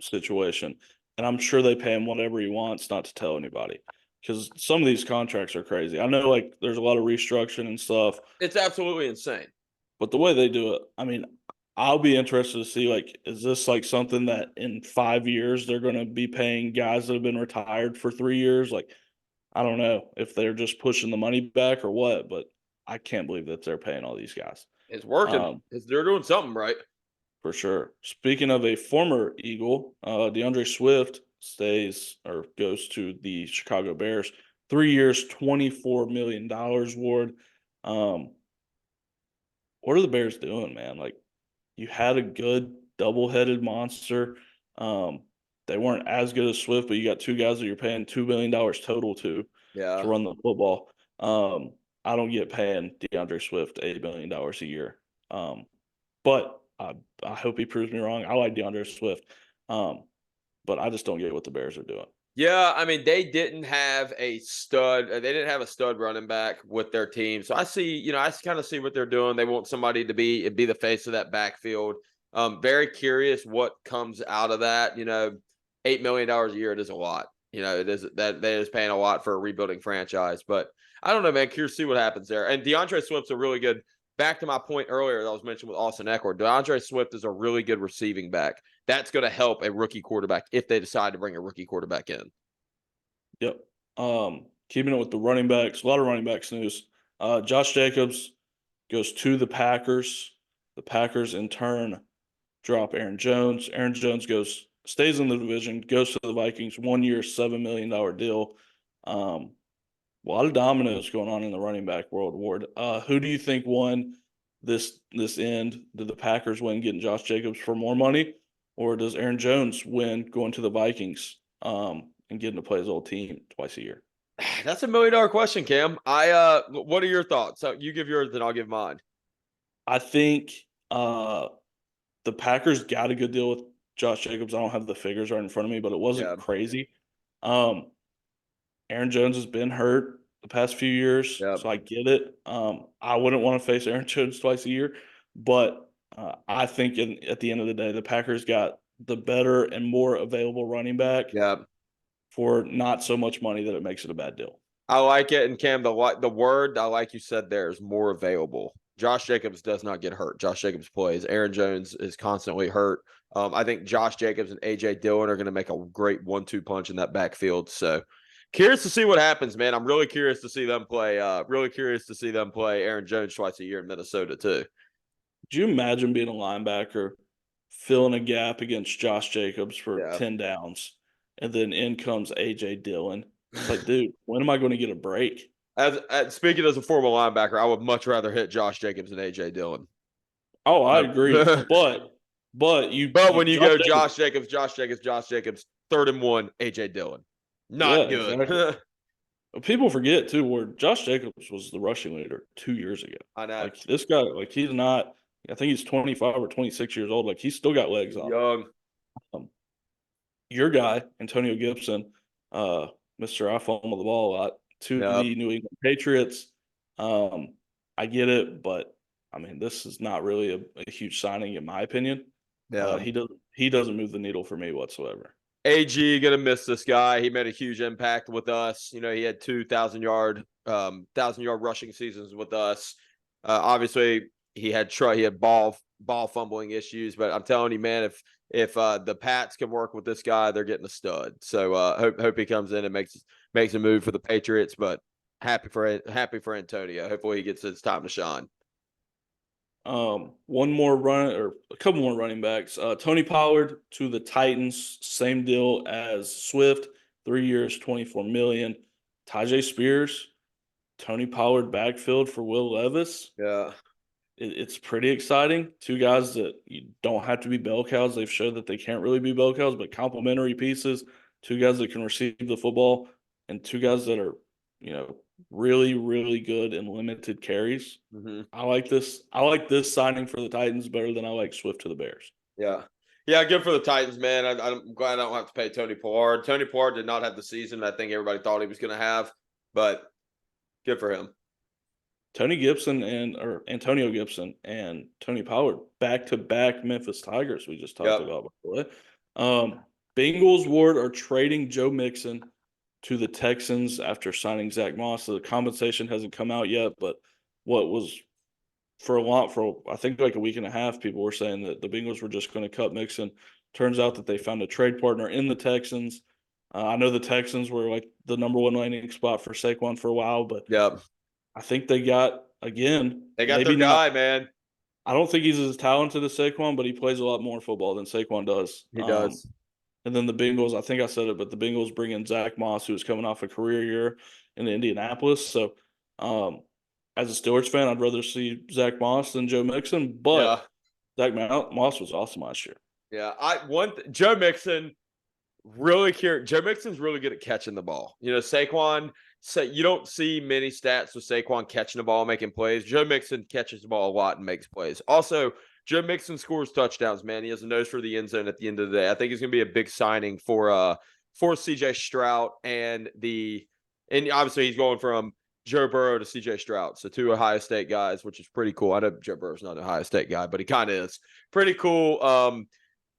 situation. And I'm sure they pay him whatever he wants not to tell anybody. Because some of these contracts are crazy. I know, like, there's a lot of restructuring and stuff. It's absolutely insane. But the way they do it, I mean, I'll be interested to see, like, is this like something that in 5 years they're going to be paying guys that have been retired for 3 years? Like, I don't know if they're just pushing the money back or what, but I can't believe that they're paying all these guys. It's working. They're doing something right. For sure. Speaking of a former Eagle, DeAndre Swift goes to the Chicago Bears. 3 years, $24 million, Ward. What are the Bears doing, man? Like, you had a good double-headed monster. They weren't as good as Swift, but you got 2 guys that you're paying $2 million total to run the football. I don't get paying DeAndre Swift $8 million a year. But I hope he proves me wrong. I like DeAndre Swift. But I just don't get what the Bears are doing. Yeah, I mean, they didn't have a stud. They didn't have a stud running back with their team. So I see, I kind of see what they're doing. They want somebody to be the face of that backfield. Very curious what comes out of that. $8 million a year, it is a lot. It is that is paying a lot for a rebuilding franchise. But I don't know, man. Curious to see what happens there. And DeAndre Swift's a really good. Back to my point earlier that I was mentioning with Austin Eckler, DeAndre Swift is a really good receiving back. That's going to help a rookie quarterback if they decide to bring a rookie quarterback in. Yep. Keeping it with the running backs, a lot of running backs news. Josh Jacobs goes to the Packers. The Packers, in turn, drop Aaron Jones. Aaron Jones stays in the division, goes to the Vikings, 1 year, $7 million deal. A lot of dominoes going on in the running back world, Ward. Who do you think won this end? Did the Packers win getting Josh Jacobs for more money, or does Aaron Jones win going to the Vikings and getting to play his old team twice a year? That's $1 million question, Cam. What are your thoughts? So you give yours, then I'll give mine. I think the Packers got a good deal with Josh Jacobs. I don't have the figures right in front of me, but it wasn't crazy. Aaron Jones has been hurt the past few years, so I get it. I wouldn't want to face Aaron Jones twice a year, but I think at the end of the day, the Packers got the better and more available running back for not so much money that it makes it a bad deal. I like it. And Cam, the word I like you said there is more available. Josh Jacobs does not get hurt. Josh Jacobs plays. Aaron Jones is constantly hurt. I think Josh Jacobs and A.J. Dillon are going to make a great 1-2 punch in that backfield. So curious to see what happens, man. I'm really curious to see them play. Aaron Jones twice a year in Minnesota too. Could you imagine being a linebacker, filling a gap against Josh Jacobs for 10 downs, and then in comes A.J. Dillon? It's like, dude, when am I going to get a break? As speaking as a former linebacker, I would much rather hit Josh Jacobs than AJ Dillon. Oh, I agree. But when you Josh go Jacobs, Josh Jacobs, 3rd and 1, AJ Dillon. yeah, Not good. exactly. People forget too where Josh Jacobs was the rushing leader 2 years ago. I know. Like this guy, like he's not. I think he's 25 or 26 years old. Like he's still got legs on. Young. Your guy, Antonio Gibson, Mr. I fumble the ball a lot to Yep. the New England Patriots. I get it, but I mean, this is not really a huge signing in my opinion. Yeah. He doesn't move the needle for me whatsoever. AG gonna miss this guy. He made a huge impact with us. You know, he had 2,000-yard rushing seasons with us. Obviously, he had ball fumbling issues, but I'm telling you, man, if the Pats can work with this guy, they're getting a stud. So hope he comes in and makes a move for the Patriots. But happy for Antonio. Hopefully, he gets his time to shine. One more run or a couple more running backs. Tony Pollard to the Titans, same deal as Swift, 3 years, $24 million. Tajay Spears, Tony Pollard backfield for Will Levis. Yeah. It's pretty exciting. Two guys that you don't have to be bell cows. They've showed that they can't really be bell cows, but complementary pieces. Two guys that can receive the football, and two guys that are, really, really good in limited carries. Mm-hmm. I like this. I like this signing for the Titans better than I like Swift to the Bears. Yeah. Yeah, good for the Titans, man. I'm glad I don't have to pay Tony Pollard. Tony Pollard did not have the season I think everybody thought he was going to have, but good for him. Antonio Gibson and Tony Pollard back-to-back Memphis Tigers we just talked about, by the way. Bengals Ward are trading Joe Mixon to the Texans after signing Zach Moss. So the compensation hasn't come out yet, but what was for I think like a week and a half, people were saying that the Bengals were just going to cut Mixon. Turns out that they found a trade partner in the Texans. I know the Texans were like the number one landing spot for Saquon for a while, but I think they got their guy, man. I don't think he's as talented as Saquon, but he plays a lot more football than Saquon does. He does. And then the Bengals, I think I said it, but the Bengals bring in Zach Moss, who's coming off a career year in Indianapolis. So, as a Steelers fan, I'd rather see Zach Moss than Joe Mixon, but Zach Moss was awesome last year. Yeah, Joe Mixon really Joe Mixon's really good at catching the ball. Saquon. So you don't see many stats with Saquon catching the ball, making plays. Joe Mixon catches the ball a lot and makes plays. Also, Joe Mixon scores touchdowns, man. He has a nose for the end zone at the end of the day. I think he's going to be a big signing for CJ Stroud and obviously he's going from Joe Burrow to CJ Stroud. So two Ohio State guys, which is pretty cool. I know Joe Burrow's not an Ohio State guy, but he kind of is. Pretty cool.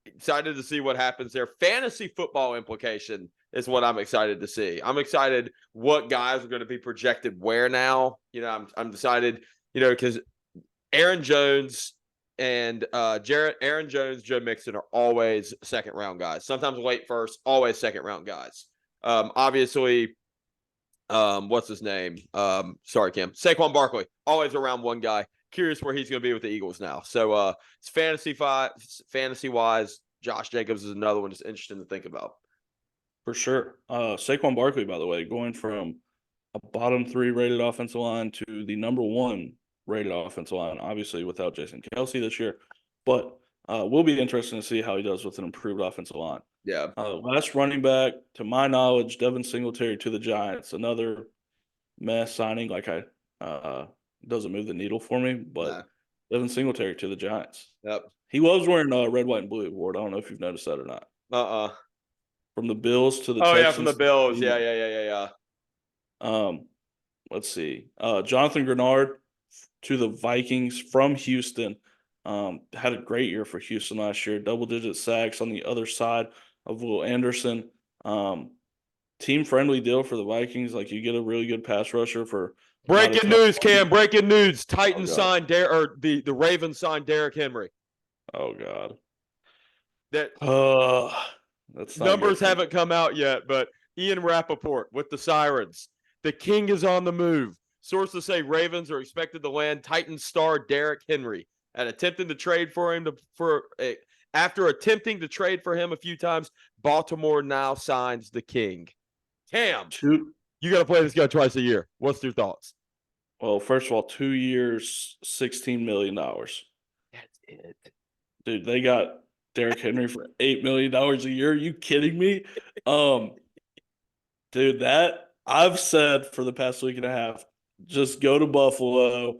Excited to see what happens there. Fantasy football implication is what I'm excited to see. I'm excited what guys are going to be projected where now. I'm excited, because Aaron Jones and Joe Mixon are always second round guys. Sometimes late first, always second round guys. Obviously, what's his name? Sorry, Kim. Saquon Barkley, always around one guy. Curious where he's going to be with the Eagles now. So it's fantasy wise, Josh Jacobs is another one that's interesting to think about. For sure. Saquon Barkley, by the way, going from a bottom 3 rated offensive line to the number 1 rated offensive line, obviously without Jason Kelce this year. But will be interesting to see how he does with an improved offensive line. Yeah. Last running back, to my knowledge, Devin Singletary to the Giants. Another mess signing. Doesn't move the needle for me, but Devin Singletary to the Giants. Yep. He was wearing red, white, and blue, Ward. I don't know if you've noticed that or not. From the Bills to the Texans. Oh, yeah, from the Bills. Yeah. Let's see. Jonathan Grenard to the Vikings from Houston. Had a great year for Houston last year. Double-digit sacks on the other side of Will Anderson. Team-friendly deal for the Vikings. Like, you get a really good pass rusher for – Breaking news, Cam. Breaking news. Titans signed the Ravens signed Derrick Henry. Oh, God. That's numbers haven't come out yet, but Ian Rappaport with the Sirens. The King is on the move. Sources say Ravens are expected to land Titans star Derrick Henry and attempting to trade for him after attempting to trade for him a few times. Baltimore now signs the King. Cam. You got to play this guy twice a year. What's your thoughts? Well, first of all, 2 years, $16 million. That's it. Dude, they got Derrick Henry for $8 million a year. Are you kidding me? Dude, that I've said for the past week and a half, just go to Buffalo,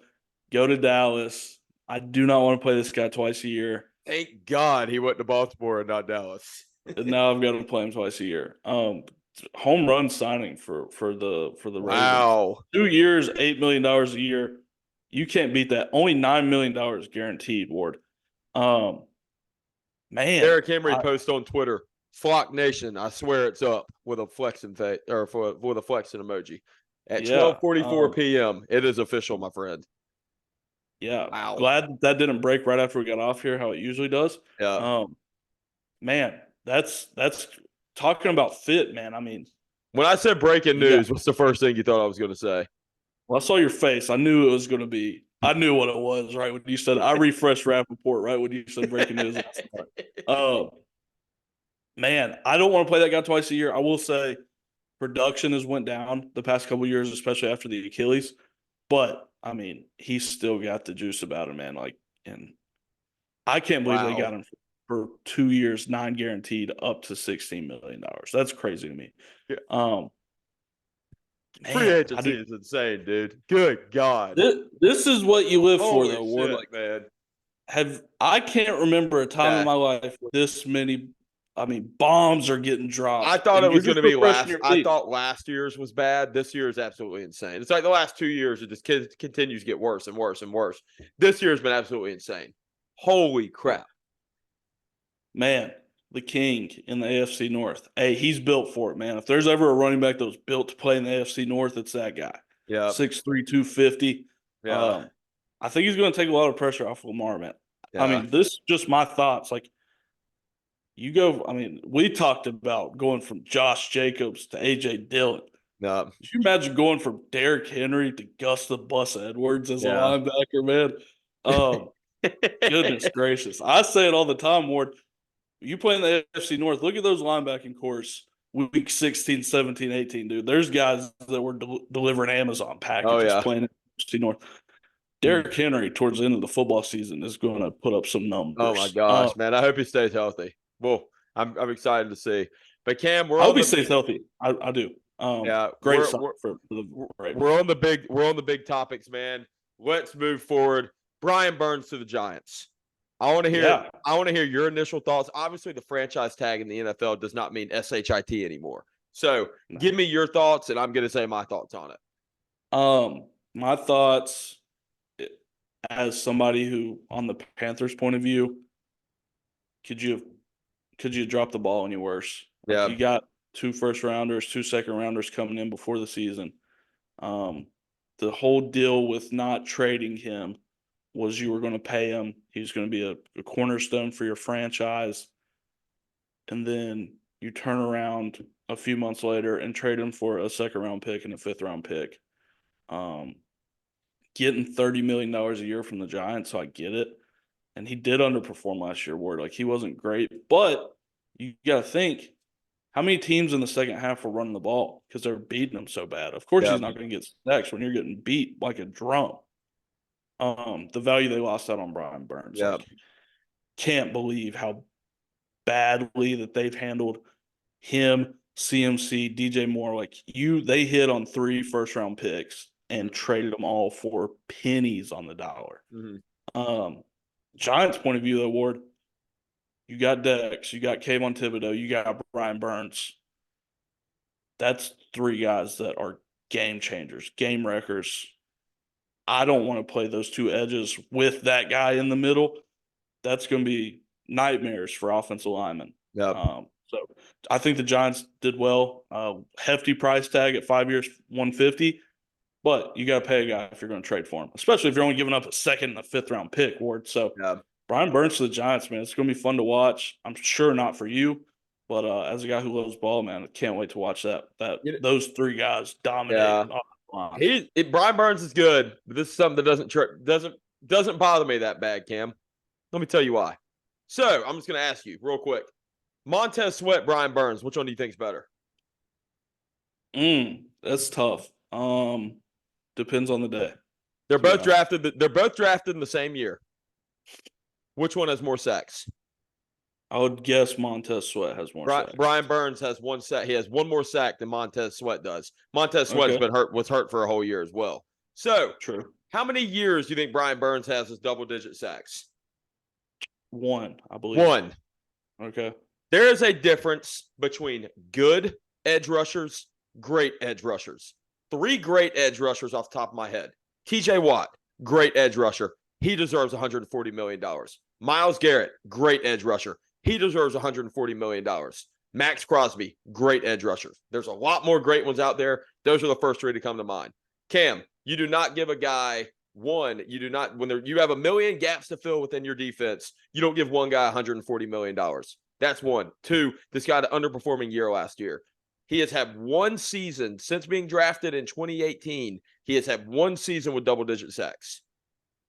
go to Dallas. I do not want to play this guy twice a year. Thank God he went to Baltimore and not Dallas. And now I've got to play him twice a year. Home run signing for the Wow. Ravens. 2 years, $8 million a year. You can't beat that. Only $9 million guaranteed, Ward. Man, Derrick Henry post on Twitter, Flock Nation, I swear it's up with a flexing face or with a flexing emoji. At 12:44 p.m. It is official, my friend. Yeah. Wow. Glad that didn't break right after we got off here, how it usually does. Yeah. Man, that's talking about fit, man. I mean, when I said breaking news, what's the first thing you thought I was going to say? Well, I saw your face. I knew it was going to be. I knew what it was, right? When you said, I refreshed Rappaport, right? When you said breaking news. Man, I don't want to play that guy twice a year. I will say production has went down the past couple of years, especially after the Achilles. But, I mean, he's still got the juice about him, man. Like, and I can't believe they got him for 2 years, 9 guaranteed, up to $16 million. That's crazy to me. Yeah. Free agency is insane, dude. Good God. This is what you live for, though, Ward. Like, man. I can't remember a time in my life where this many, bombs are getting dropped. I thought it was going to be last. I thought last year's was bad. This year is absolutely insane. It's like the last 2 years, it just continues to get worse and worse and worse. This year's been absolutely insane. Holy crap. Man, the king in the AFC North. Hey, he's built for it, man. If there's ever a running back that was built to play in the AFC North, it's that guy. Yeah. 6'3", 250. Yeah. I think he's going to take a lot of pressure off Lamar, man. Yeah. This is just my thoughts. Like, we talked about going from Josh Jacobs to A.J. Dillon. Yeah. Could you imagine going from Derrick Henry to Gus the Bus Edwards as a linebacker, man? Goodness gracious. I say it all the time, Ward. You play in the AFC North, look at those linebacking cores week 16, 17, 18, dude. There's guys that were delivering Amazon packages playing in the AFC North. Derrick Henry, towards the end of the football season, is going to put up some numbers. Oh, my gosh, man. I hope he stays healthy. Well, I'm excited to see. But, Cam, I hope he stays healthy. I do. Great we're on the big topics, man. Let's move forward. Brian Burns to the Giants. I want to hear your initial thoughts. Obviously, the franchise tag in the NFL does not mean SHIT anymore. So give me your thoughts, and I'm going to say my thoughts on it. My thoughts, as somebody who, on the Panthers' point of view, could you drop the ball any worse? Yeah. You got 2 first-rounders, 2 second-rounders coming in before the season. The whole deal with not trading him was you were going to pay him. He was going to be a cornerstone for your franchise. And then you turn around a few months later and trade him for a second-round pick and a fifth-round pick. Getting $30 million a year from the Giants, so I get it. And he did underperform last year, Ward. Like, he wasn't great. But you got to think, how many teams in the second half were running the ball because they're beating him so bad? Of course he's not going to get sacks when you're getting beat like a drum. The value they lost out on Brian Burns. Yeah. Like, can't believe how badly that they've handled him, CMC, DJ Moore. Like, they hit on 3 first-round picks and traded them all for pennies on the dollar. Mm-hmm. Giants' point of view, though, Ward, you got Dex, you got Kayvon Thibodeau, you got Brian Burns. That's 3 guys that are game changers, game wreckers. I don't want to play those 2 edges with that guy in the middle. That's going to be nightmares for offensive linemen. Yeah. So I think the Giants did well. Hefty price tag at 5 years, $150. But you got to pay a guy if you're going to trade for him, especially if you're only giving up a second and a fifth-round pick, Ward. So Brian Burns to the Giants, man, it's going to be fun to watch. I'm sure not for you, but as a guy who loves ball, man, I can't wait to watch those 3 guys dominate. Yeah. Brian Burns is good, but this is something that doesn't bother me that bad, Cam. Let me tell you why. So I'm just going to ask you real quick: Montez Sweat, Brian Burns, which one do you think is better? That's tough. Depends on the day. They're both drafted in the same year. Which one has more sacks? I would guess Montez Sweat has more sacks. Brian Burns has one sack. He has one more sack than Montez Sweat does. Montez Sweat's was hurt for a whole year as well. So, true. How many years do you think Brian Burns has as double-digit sacks? 1, I believe. 1. Okay. There is a difference between good edge rushers, great edge rushers. 3 great edge rushers off the top of my head. TJ Watt, great edge rusher. He deserves $140 million. Myles Garrett, great edge rusher. He deserves $140 million. Max Crosby, great edge rusher. There's a lot more great ones out there. Those are the first 3 to come to mind. Cam, you do not give a guy when you have a million gaps to fill within your defense, you don't give one guy $140 million. That's 1. 2, this guy had an underperforming year last year. He has had 1 season since being drafted in 2018. He has had 1 season with double-digit sacks.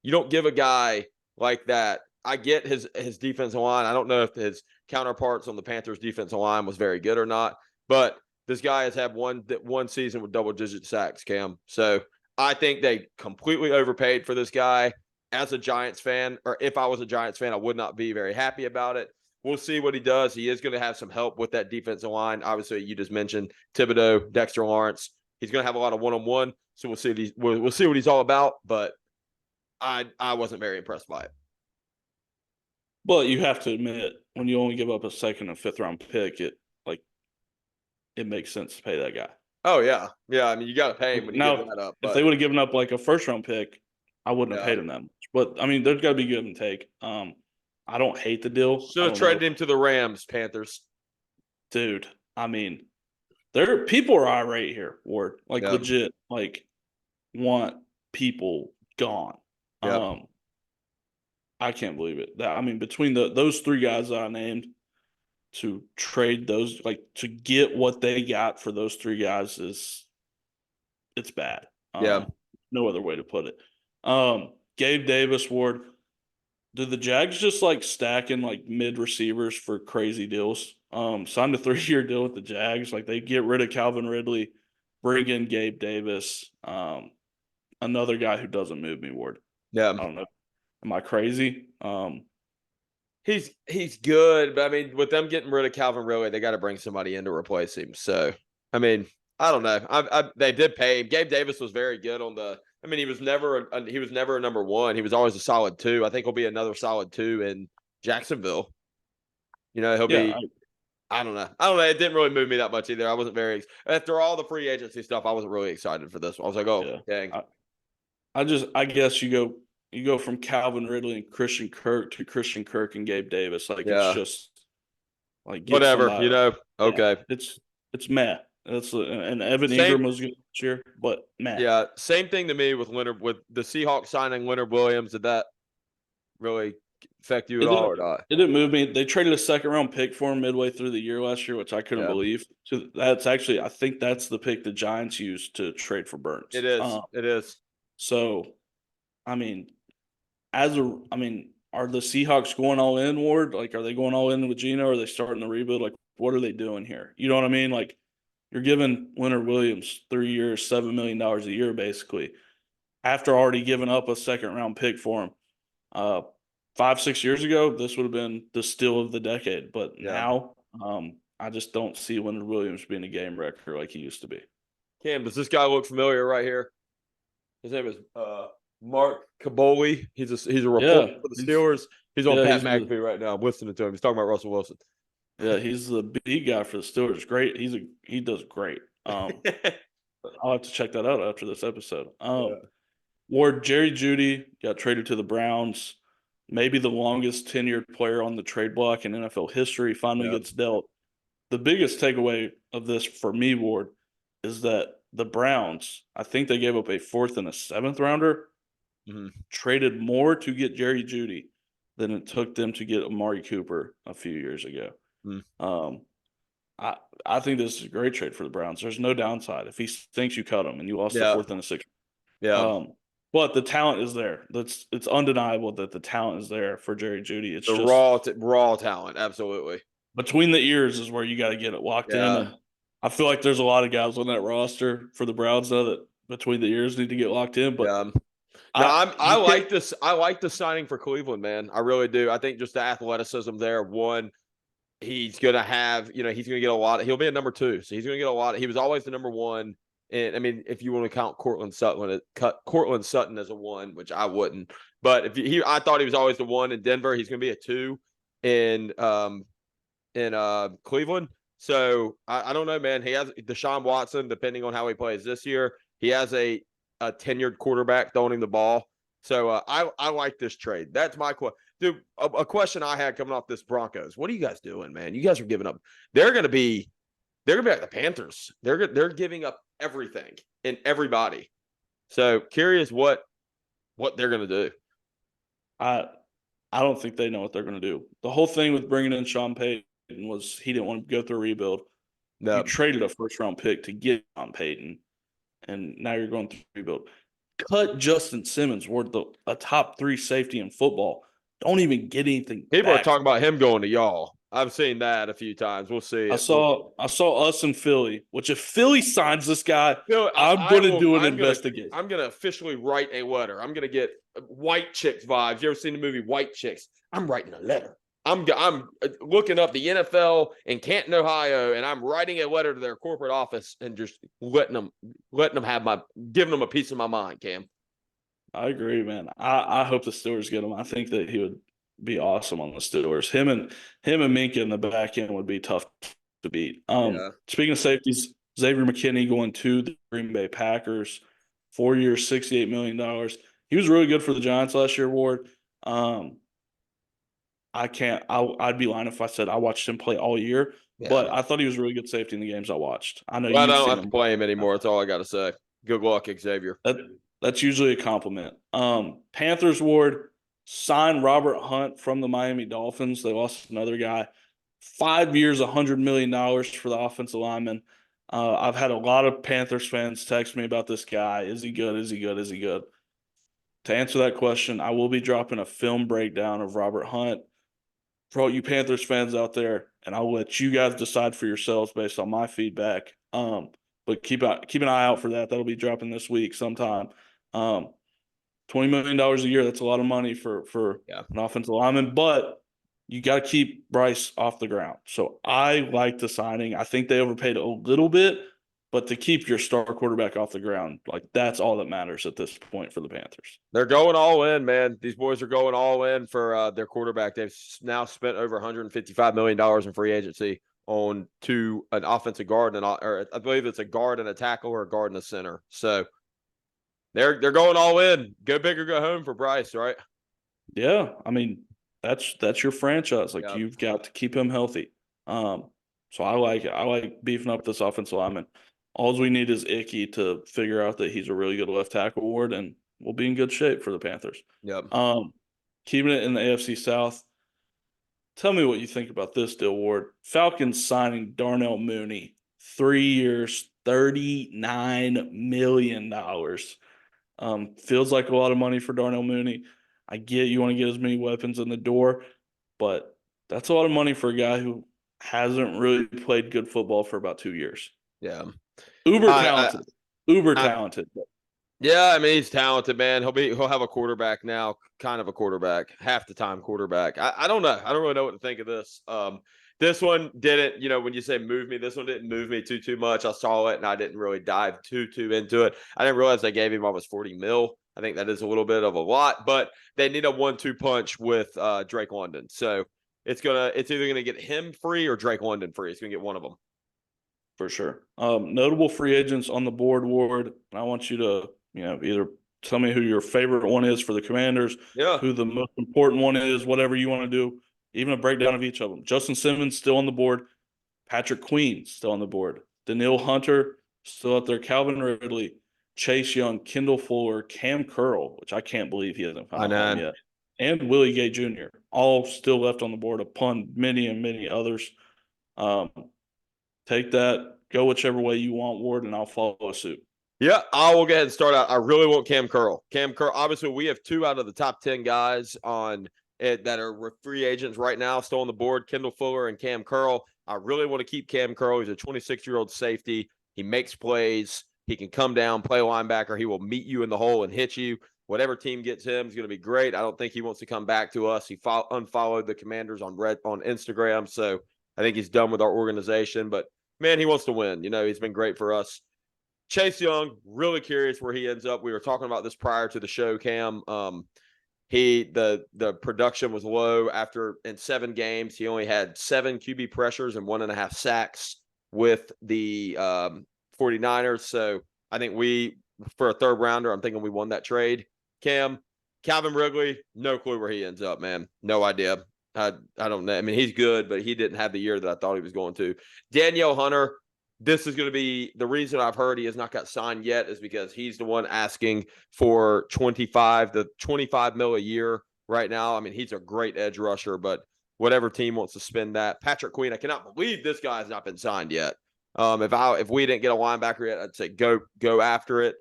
You don't give a guy like that. I get his defensive line. I don't know if his counterparts on the Panthers' defensive line was very good or not, but this guy has had one season with double-digit sacks, Cam. So I think they completely overpaid for this guy. As a Giants fan, or if I was a Giants fan, I would not be very happy about it. We'll see what he does. He is going to have some help with that defensive line. Obviously, you just mentioned Thibodeau, Dexter Lawrence. He's going to have a lot of one-on-one, so we'll see what he's all about, but I wasn't very impressed by it. But you have to admit, when you only give up a 2nd and 5th round pick, it makes sense to pay that guy. Oh, yeah. Yeah, I mean, you got to pay him when you give that up. If they would have given up like a 1st round pick, I wouldn't have paid him that much. But, I mean, there's got to be give and take. I don't hate the deal. Should have traded him to the Rams, Panthers. Dude, I mean, people are irate here, Ward. Legit, want people gone. Yep. I can't believe it. Between those 3 guys that I named, to trade those, to get what they got for those 3 guys it's bad. No other way to put it. Gabe Davis, Ward. Do the Jags just stacking mid receivers for crazy deals? Signed a 3-year deal with the Jags. They get rid of Calvin Ridley, bring in Gabe Davis, another guy who doesn't move me, Ward. Yeah. I don't know. Am I crazy? He's good, but I mean, with them getting rid of Calvin Ridley, they got to bring somebody in to replace him. So, I mean, I don't know. They did pay him. Gabe Davis was very good on the. I mean, he was never a number 1. He was always a solid 2. I think he'll be another solid 2 in Jacksonville. He'll be. I don't know. It didn't really move me that much either. I wasn't very after all the free agency stuff. I wasn't really excited for this one. I was like, oh, dang. I guess you go from Calvin Ridley and Christian Kirk to Christian Kirk and Gabe Davis. It's just whatever. Okay. It's meh. And Evan Ingram was good this year, but man. Yeah, same thing to me with the Seahawks signing Leonard Williams. Did that really affect you at all or not? It didn't move me. They traded a 2nd round pick for him midway through the year last year, which I couldn't believe. So that's actually, I think that's the pick the Giants used to trade for Burns. It is. It is. So, I mean, are the Seahawks going all in, Ward? Are they going all in with Geno? Or are they starting the rebuild? What are they doing here? You know what I mean? You're giving Leonard Williams 3 years, $7 million a year, basically, after already giving up a 2nd round pick for him. 5-6 years ago, this would have been the steal of the decade. But now, I just don't see Leonard Williams being a game wrecker like he used to be. Cam, does this guy look familiar right here? His name is Mark Caboli. He's a reporter for the Steelers. He's on Pat McAfee right now. I'm listening to him. He's talking about Russell Wilson. Yeah, he's the beat guy for the Steelers. Great. He does great. I'll have to check that out after this episode. Ward, Jerry Jeudy got traded to the Browns. Maybe the longest tenured player on the trade block in NFL history finally gets dealt. The biggest takeaway of this for me, Ward, is that the Browns, I think they gave up a 4th and a 7th rounder, traded more to get Jerry Jeudy than it took them to get Amari Cooper a few years ago. I think this is a great trade for the Browns. There's no downside. If he thinks you cut him and you lost the 4th and the 6th. Yeah. But the talent is there. It's undeniable that the talent is there for Jerry Jeudy. It's the raw talent, absolutely. Between the ears is where you got to get it locked in. I feel like there's a lot of guys on that roster for the Browns though that between the years need to get locked in. But No, I you can't. like this. I like the signing for Cleveland, man. I really do. I think just the athleticism there. One, he's gonna have, he's gonna get a lot. He'll be a number 2, so he's gonna get a lot. He was always the number 1, and I mean, if you want to count Cortland Sutton as a 1, which I wouldn't, but I thought he was always the 1 in Denver. He's gonna be a 2 in Cleveland. So I don't know, man. He has Deshaun Watson, depending on how he plays this year. He has a tenured quarterback throwing him the ball. So I like this trade. That's my question. Dude, a question I had coming off this Broncos. What are you guys doing, man? You guys are giving up. They're gonna be like the Panthers. They're giving up everything and everybody. So curious what they're gonna do. I don't think they know what they're going to do. The whole thing with bringing in Sean Payton was he didn't want to go through a rebuild. No. You traded a first-round pick to get Sean Payton, and now you're going through a rebuild. Cut Justin Simmons, worth a top 3 safety in football. Don't even get anything. People back. are talking about him going to y'all. I've seen that a few times. We'll see. I saw us in Philly, which if Philly signs this guy, I'm going to do an investigation. I'm going to officially write a letter. I'm going to get White Chicks vibes. You ever seen the movie White Chicks? I'm writing a letter. I'm looking up the NFL in Canton, Ohio, and I'm writing a letter to their corporate office and just letting them giving them a piece of my mind, Cam. I agree, man. I hope the Steelers get him. I think that he would be awesome on the Steelers. Him and Minka in the back end would be tough to beat. Speaking of safeties, Xavier McKinney going to the Green Bay Packers, 4 years, $68 million. He was really good for the Giants last year, Ward. I'd be lying if I said I watched him play all year, but I thought he was a really good safety in the games I watched. I know I don't have to play him anymore. That's all I got to say. Good luck, Xavier. That's usually a compliment. Panthers, Ward, signed Robert Hunt from the Miami Dolphins. They lost another guy. 5 years, $100 million for the offensive lineman. I've had a lot of Panthers fans text me about this guy. Is he good? Is he good? Is he good? To answer that question, I will be dropping a film breakdown of Robert Hunt for all you Panthers fans out there, and I'll let you guys decide for yourselves based on my feedback. But keep an eye out for that. That'll be dropping this week sometime. $20 million a year, that's a lot of money for an offensive lineman, but you got to keep Bryce off the ground. So I like the signing. I think they overpaid a little bit, but to keep your star quarterback off the ground, like that's all that matters at this point for the Panthers. They're going all in, man. These boys are going all in for their quarterback. They've now spent over $155 million in free agency on to an offensive guard, or I believe it's a guard and a tackle or a guard and a center. So they're going all in. Go big or go home for Bryce, right? Yeah, I mean that's your franchise. Like you've got to keep him healthy. So I like it. I like beefing up this offensive lineman. All we need is Icky to figure out that he's a really good left tackle, Ward, and we'll be in good shape for the Panthers. Yep. Keeping it in the AFC South. Tell me what you think about this deal, Ward. Falcons signing Darnell Mooney, 3 years, $39 million. Feels like a lot of money for Darnell Mooney. I get you want to get as many weapons in the door, but that's a lot of money for a guy who hasn't really played good football for about 2 years. Yeah. Uber talented. Yeah, I mean, he's talented, man. He'll have a quarterback now, kind of a quarterback, half the time quarterback. I don't know. I don't really know what to think of this. This one didn't, when you say move me, this one didn't move me too much. I saw it and I didn't really dive too into it. I didn't realize they gave him almost $40 million. I think that is a little bit of a lot, but they need a 1-2 punch with Drake London. So it's either gonna get him free or Drake London free. It's gonna get one of them. For sure. Notable free agents on the board, Ward. I want you to, either tell me who your favorite one is for the Commanders, who the most important one is, whatever you want to do, even a breakdown of each of them. Justin Simmons still on the board. Patrick Queen still on the board. Daniil Hunter still out there. Calvin Ridley, Chase Young, Kendall Fuller, Cam Curl, which I can't believe he hasn't found home yet, and Willie Gay Jr. all still left on the board upon many and many others. Take that, go whichever way you want, Ward, and I'll follow suit. Yeah, I will go ahead and start out. I really want Cam Curl. Cam Curl, obviously, we have 2 out of the top 10 guys on that are free agents right now, still on the board, Kendall Fuller and Cam Curl. I really want to keep Cam Curl. He's a 26-year-old safety. He makes plays. He can come down, play linebacker. He will meet you in the hole and hit you. Whatever team gets him is going to be great. I don't think he wants to come back to us. He unfollowed the Commanders on Instagram, so I think he's done with our organization. But, man, he wants to win. He's been great for us. Chase Young, really curious where he ends up. We were talking about this prior to the show, Cam. The production was low in 7 games. He only had 7 QB pressures and 1.5 sacks with the 49ers. So I think for a third rounder, I'm thinking we won that trade. Cam, Calvin Ridley, no clue where he ends up, man. No idea. I don't know. I mean, he's good, but he didn't have the year that I thought he was going to. Danielle Hunter, this is going to be the reason I've heard he has not got signed yet is because he's the one asking for 25 mil a year right now. I mean, he's a great edge rusher, but whatever team wants to spend that. Patrick Queen, I cannot believe this guy has not been signed yet. If we didn't get a linebacker yet, I'd say go after it.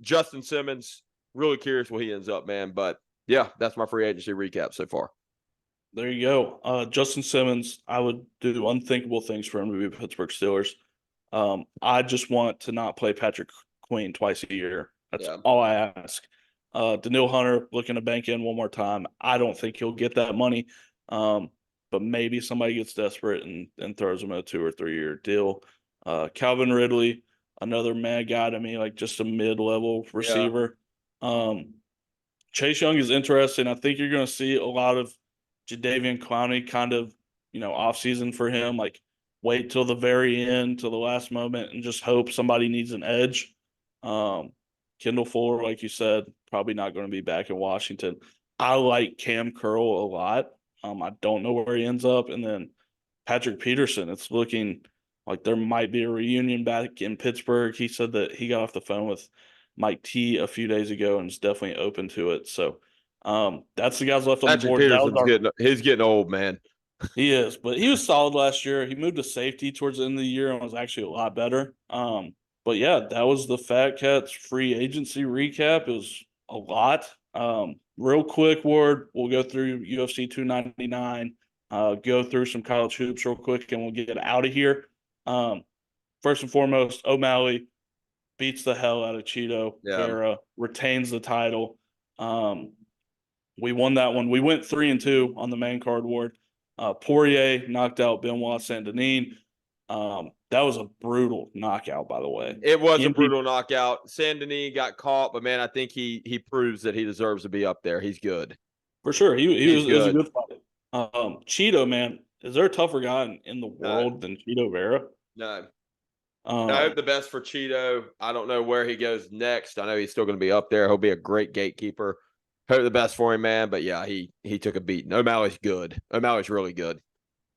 Justin Simmons, really curious where he ends up, man. But yeah, that's my free agency recap so far. There you go. Justin Simmons, I would do unthinkable things for him to be Pittsburgh Steelers. I just want to not play Patrick Queen twice a year. That's all I ask. Danielle Hunter looking to bank in one more time. I don't think he'll get that money, but maybe somebody gets desperate and throws him a 2 or 3 year deal. Calvin Ridley, another mad guy to me, like just a mid-level receiver. Chase Young is interesting. I think you're going to see a lot of Jadeveon Clowney kind of, offseason for him, like wait till the very end, till the last moment, and just hope somebody needs an edge. Kendall Fuller, like you said, probably not going to be back in Washington. I like Cam Curl a lot. I don't know where he ends up. And then Patrick Peterson, it's looking like there might be a reunion back in Pittsburgh. He said that he got off the phone with Mike T a few days ago and is definitely open to it. So that's the guys left on the board. He's getting old, man. He is, but he was solid last year. He moved to safety towards the end of the year and was actually a lot better. But yeah, that was the Fat Katz free agency recap. It was a lot. Real quick, Ward, we'll go through UFC 299, go through some college hoops real quick, and we'll get out of here. First and foremost, O'Malley beats the hell out of Cheeto Vera, retains the title. We won that one. We went 3-2 on the main card, Ward. Poirier knocked out Benoit Saint-Denis. That was a brutal knockout, by the way. It was a brutal knockout. Saint-Denis got caught, but man, I think he proves that he deserves to be up there. He's good. For sure. He was a good fight. Cheeto, man, is there a tougher guy in the world than Cheeto Vera? No. I hope the best for Cheeto. I don't know where he goes next. I know he's still going to be up there. He'll be a great gatekeeper. Hope the best for him, man. But yeah, he took a beating. O'Malley's good. O'Malley's really good.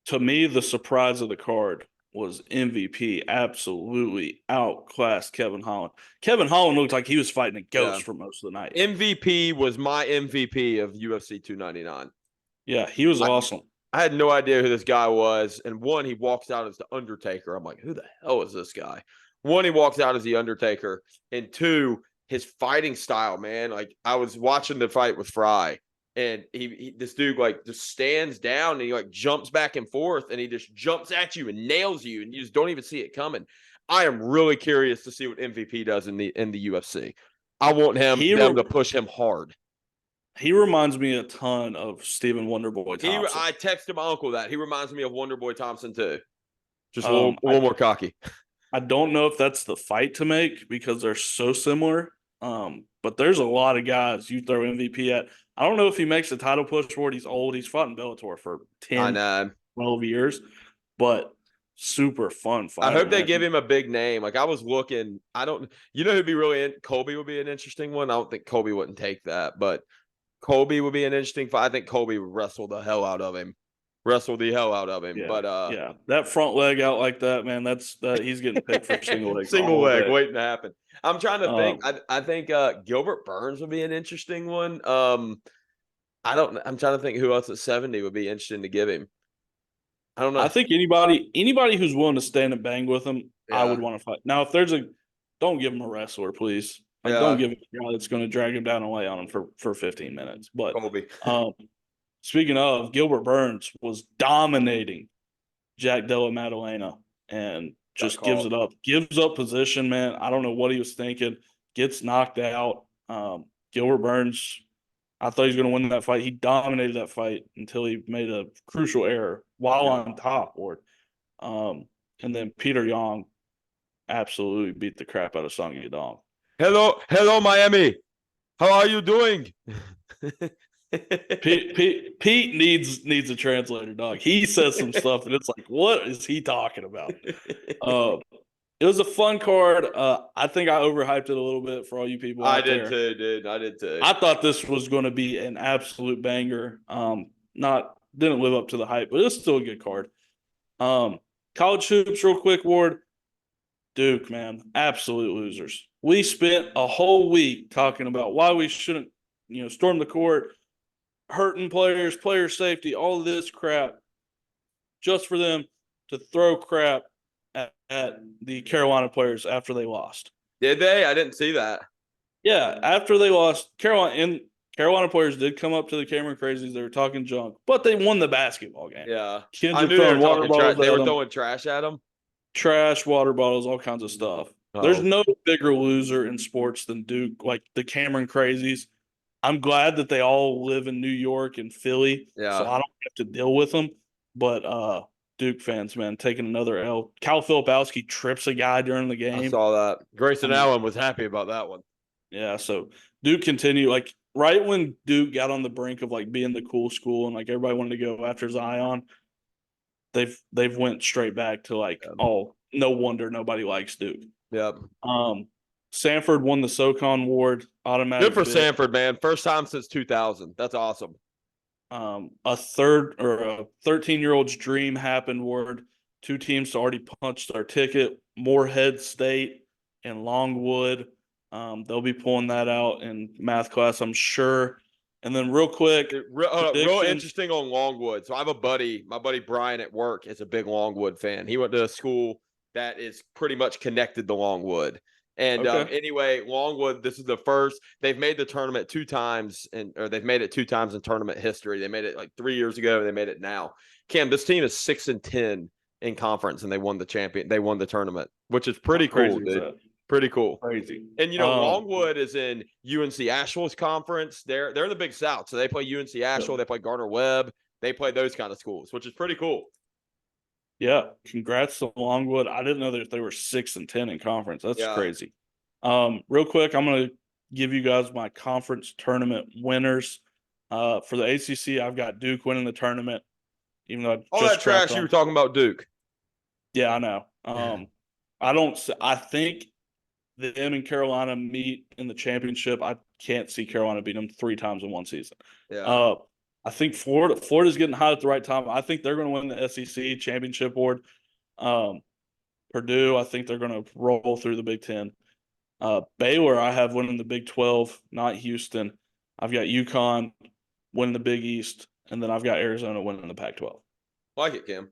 To me, the surprise of the card was MVP. Absolutely outclassed Kevin Holland. Kevin Holland looked like he was fighting a ghost for most of the night. MVP was my MVP of UFC 299. Yeah, he was awesome. I had no idea who this guy was. And one, he walks out as the Undertaker. I'm like, who the hell is this guy? One, he walks out as the Undertaker. And two, his fighting style, man. Like, I was watching the fight with Fry, and this dude like just stands down and he like jumps back and forth, and he just jumps at you and nails you, and you just don't even see it coming. I am really curious to see what MVP does in the UFC. I want them to push him hard. He reminds me a ton of Stephen Wonderboy Thompson. I texted my uncle that. He reminds me of Wonderboy Thompson too. Just a little more cocky. I don't know if that's the fight to make because they're so similar. But there's a lot of guys you throw MVP at. I don't know if he makes the title push for it. He's old. He's fought in Bellator for 10, 12 years. But super fun fight. I hope they give him a big name. Like, I was looking. Who'd be really Colby would be an interesting one. I don't think Colby wouldn't take that, but Colby would be an interesting fight. I think Colby would wrestle the hell out of him. Yeah, but that front leg out like that, man, he's getting picked for single leg. Single leg waiting to happen. I'm trying to think. I think Gilbert Burns would be an interesting one. I'm trying to think who else at 70 would be interesting to give him. I don't know. I think anybody who's willing to stand and bang with him, I would want to fight. Now, if there's don't give him a wrestler, please. Don't give him a guy that's going to drag him down and lay on him for 15 minutes. But Colby. speaking of, Gilbert Burns was dominating Jack Della Maddalena and just gives up position, man. I don't know what he was thinking. Gets knocked out. Gilbert Burns, I thought he was going to win that fight. He dominated that fight until he made a crucial error while on top. And then Peter Yang absolutely beat the crap out of Song Yadong. Hello, Miami. How are you doing? Pete needs a translator, dog. He says some stuff, and it's like, what is he talking about? It was a fun card. I think I overhyped it a little bit for all you people out there. I did too, dude. I did too. I thought this was going to be an absolute banger. Didn't live up to the hype, but it's still a good card. College hoops, real quick, Ward. Duke, man, absolute losers. We spent a whole week talking about why we shouldn't, storm the court, hurting players, player safety, all of this crap, just for them to throw crap at the Carolina players after they lost. Did they? I didn't see that. Yeah, after they lost, Carolina players did come up to the Cameron Crazies. They were talking junk, but they won the basketball game. Yeah. Kids were throwing water bottles. They were throwing trash at them. Trash, water bottles, all kinds of stuff. Oh. There's no bigger loser in sports than Duke, like the Cameron Crazies. I'm glad that they all live in New York and Philly, so I don't have to deal with them. But Duke fans, man, taking another L. Cal Filipowski trips a guy during the game. I saw that. Grayson Allen was happy about that one. Yeah, so Duke continued. Like, right when Duke got on the brink of, like, being the cool school and, like, everybody wanted to go after Zion, they've went straight back to, like, oh, no wonder nobody likes Duke. Yep. Sanford won the SoCon Award. Automatic. Good for Sanford, man. First time since 2000. That's awesome. A 13-year-old's dream happened, Ward. Two teams already punched their ticket. Morehead State and Longwood. They'll be pulling that out in math class, I'm sure. And then real quick. Real interesting on Longwood. So I have a buddy, my buddy Brian at work is a big Longwood fan. He went to a school that is pretty much connected to Longwood. And anyway, Longwood, this is the first. They've made the tournament two times, or they've made it two times in tournament history. They made it like 3 years ago, and they made it now. Cam, this team is 6-10 in conference, and they won the tournament, which is pretty cool, dude. Pretty cool. Crazy. And Longwood is in UNC Asheville's conference. They're in the Big South, so they play UNC Asheville. They play Gardner Webb. They play those kind of schools, which is pretty cool. Yeah, congrats to Longwood. I didn't know that they were 6-10 in conference. That's crazy. Real quick, I'm going to give you guys my conference tournament winners. For the ACC, I've got Duke winning the tournament. Even though all that trash you were talking about Duke. Yeah, I know. I think them and Carolina meet in the championship. I can't see Carolina beat them 3 times in one season. Yeah. I think Florida's getting hot at the right time. I think they're going to win the SEC championship award. Purdue, I think they're going to roll through the Big Ten. Baylor, I have winning the Big 12, not Houston. I've got UConn winning the Big East, and then I've got Arizona winning the Pac-12. I like it, Cam.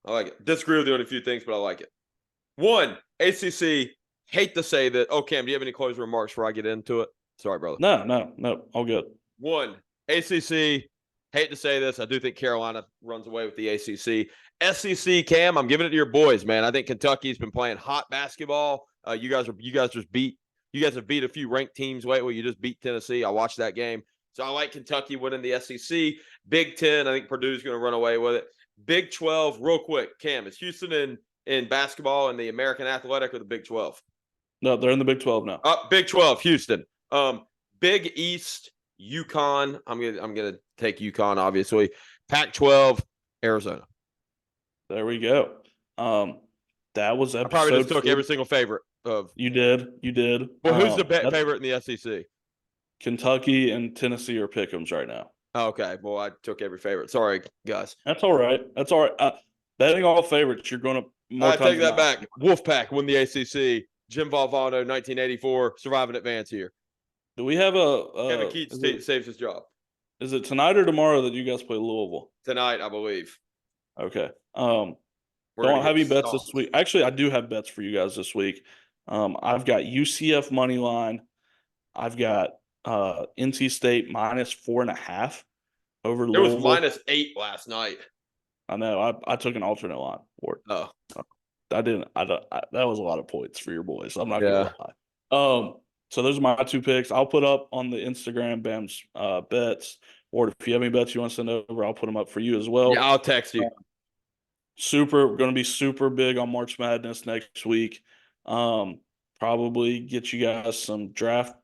I like it. Disagree with you on a few things, but I like it. One, ACC, hate to say that. Oh, Cam, do you have any closing remarks before I get into it? Sorry, brother. No, all good. One, ACC, hate to say this, I do think Carolina runs away with the ACC. SEC, Cam, I'm giving it to your boys, man. I think Kentucky's been playing hot basketball. You guys have beat a few ranked teams lately. You just beat Tennessee. I watched that game. So I like Kentucky winning the SEC. Big 10, I think Purdue's going to run away with it. Big 12, real quick, Cam, is Houston in basketball in the American Athletic or the Big 12? No, they're in the Big 12 now. Big 12, Houston. Big East, UConn. I'm gonna take UConn, obviously. Pac-12, Arizona. There we go. That was episode. I probably just took every single favorite of. You did. Well, who's the favorite in the SEC? Kentucky and Tennessee are pick'ems right now. Okay, well, I took every favorite. Sorry, guys. That's all right. Betting all favorites, you're going to. I take that back. Wolfpack win the ACC. Jim Valvano, 1984, survive and advance here. Do we have Kevin Keats saves his job. Is it tonight or tomorrow that you guys play Louisville? Tonight, I believe. Okay. Don't have any bets this week. Actually, I do have bets for you guys this week. I've got UCF money line. I've got NC State -4.5. over It was Louisville. -8 last night. I know. I took an alternate line for it. Oh, I didn't. That was a lot of points for your boys. I'm not yeah. gonna lie. So those are my 2 picks. I'll put up on the Instagram Bam's bets, or if you have any bets you want to send over, I'll put them up for you as well. Yeah, I'll text you. Going to be super big on March Madness next week. Probably get you guys some draft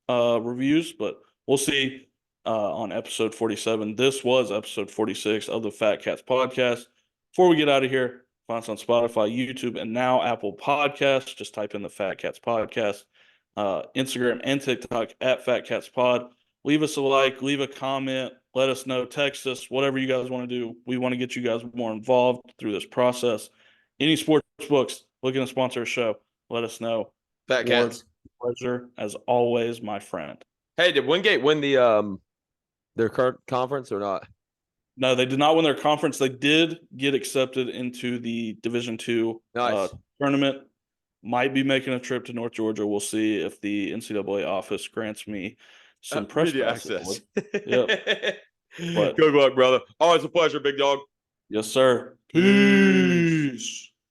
reviews, but we'll see on episode 47. This was episode 46 of the Fat Katz Podcast. Before we get out of here, find us on Spotify, YouTube, and now Apple Podcasts. Just type in the Fat Katz Podcast. Instagram and TikTok at Fat Katz Pod. Leave us a like, leave a comment, let us know, text us, whatever you guys want to do. We want to get you guys more involved through this process. Any sports books looking to sponsor a show, let us know. Fat Katz. Pleasure as always, my friend. Hey, did Wingate win the their current conference or not? No, they did not win their conference. They did get accepted into the Division II tournament. Might be making a trip to North Georgia. We'll see if the NCAA office grants me some press access. Yep. Good luck, brother. Always a pleasure, big dog. Yes, sir. Peace.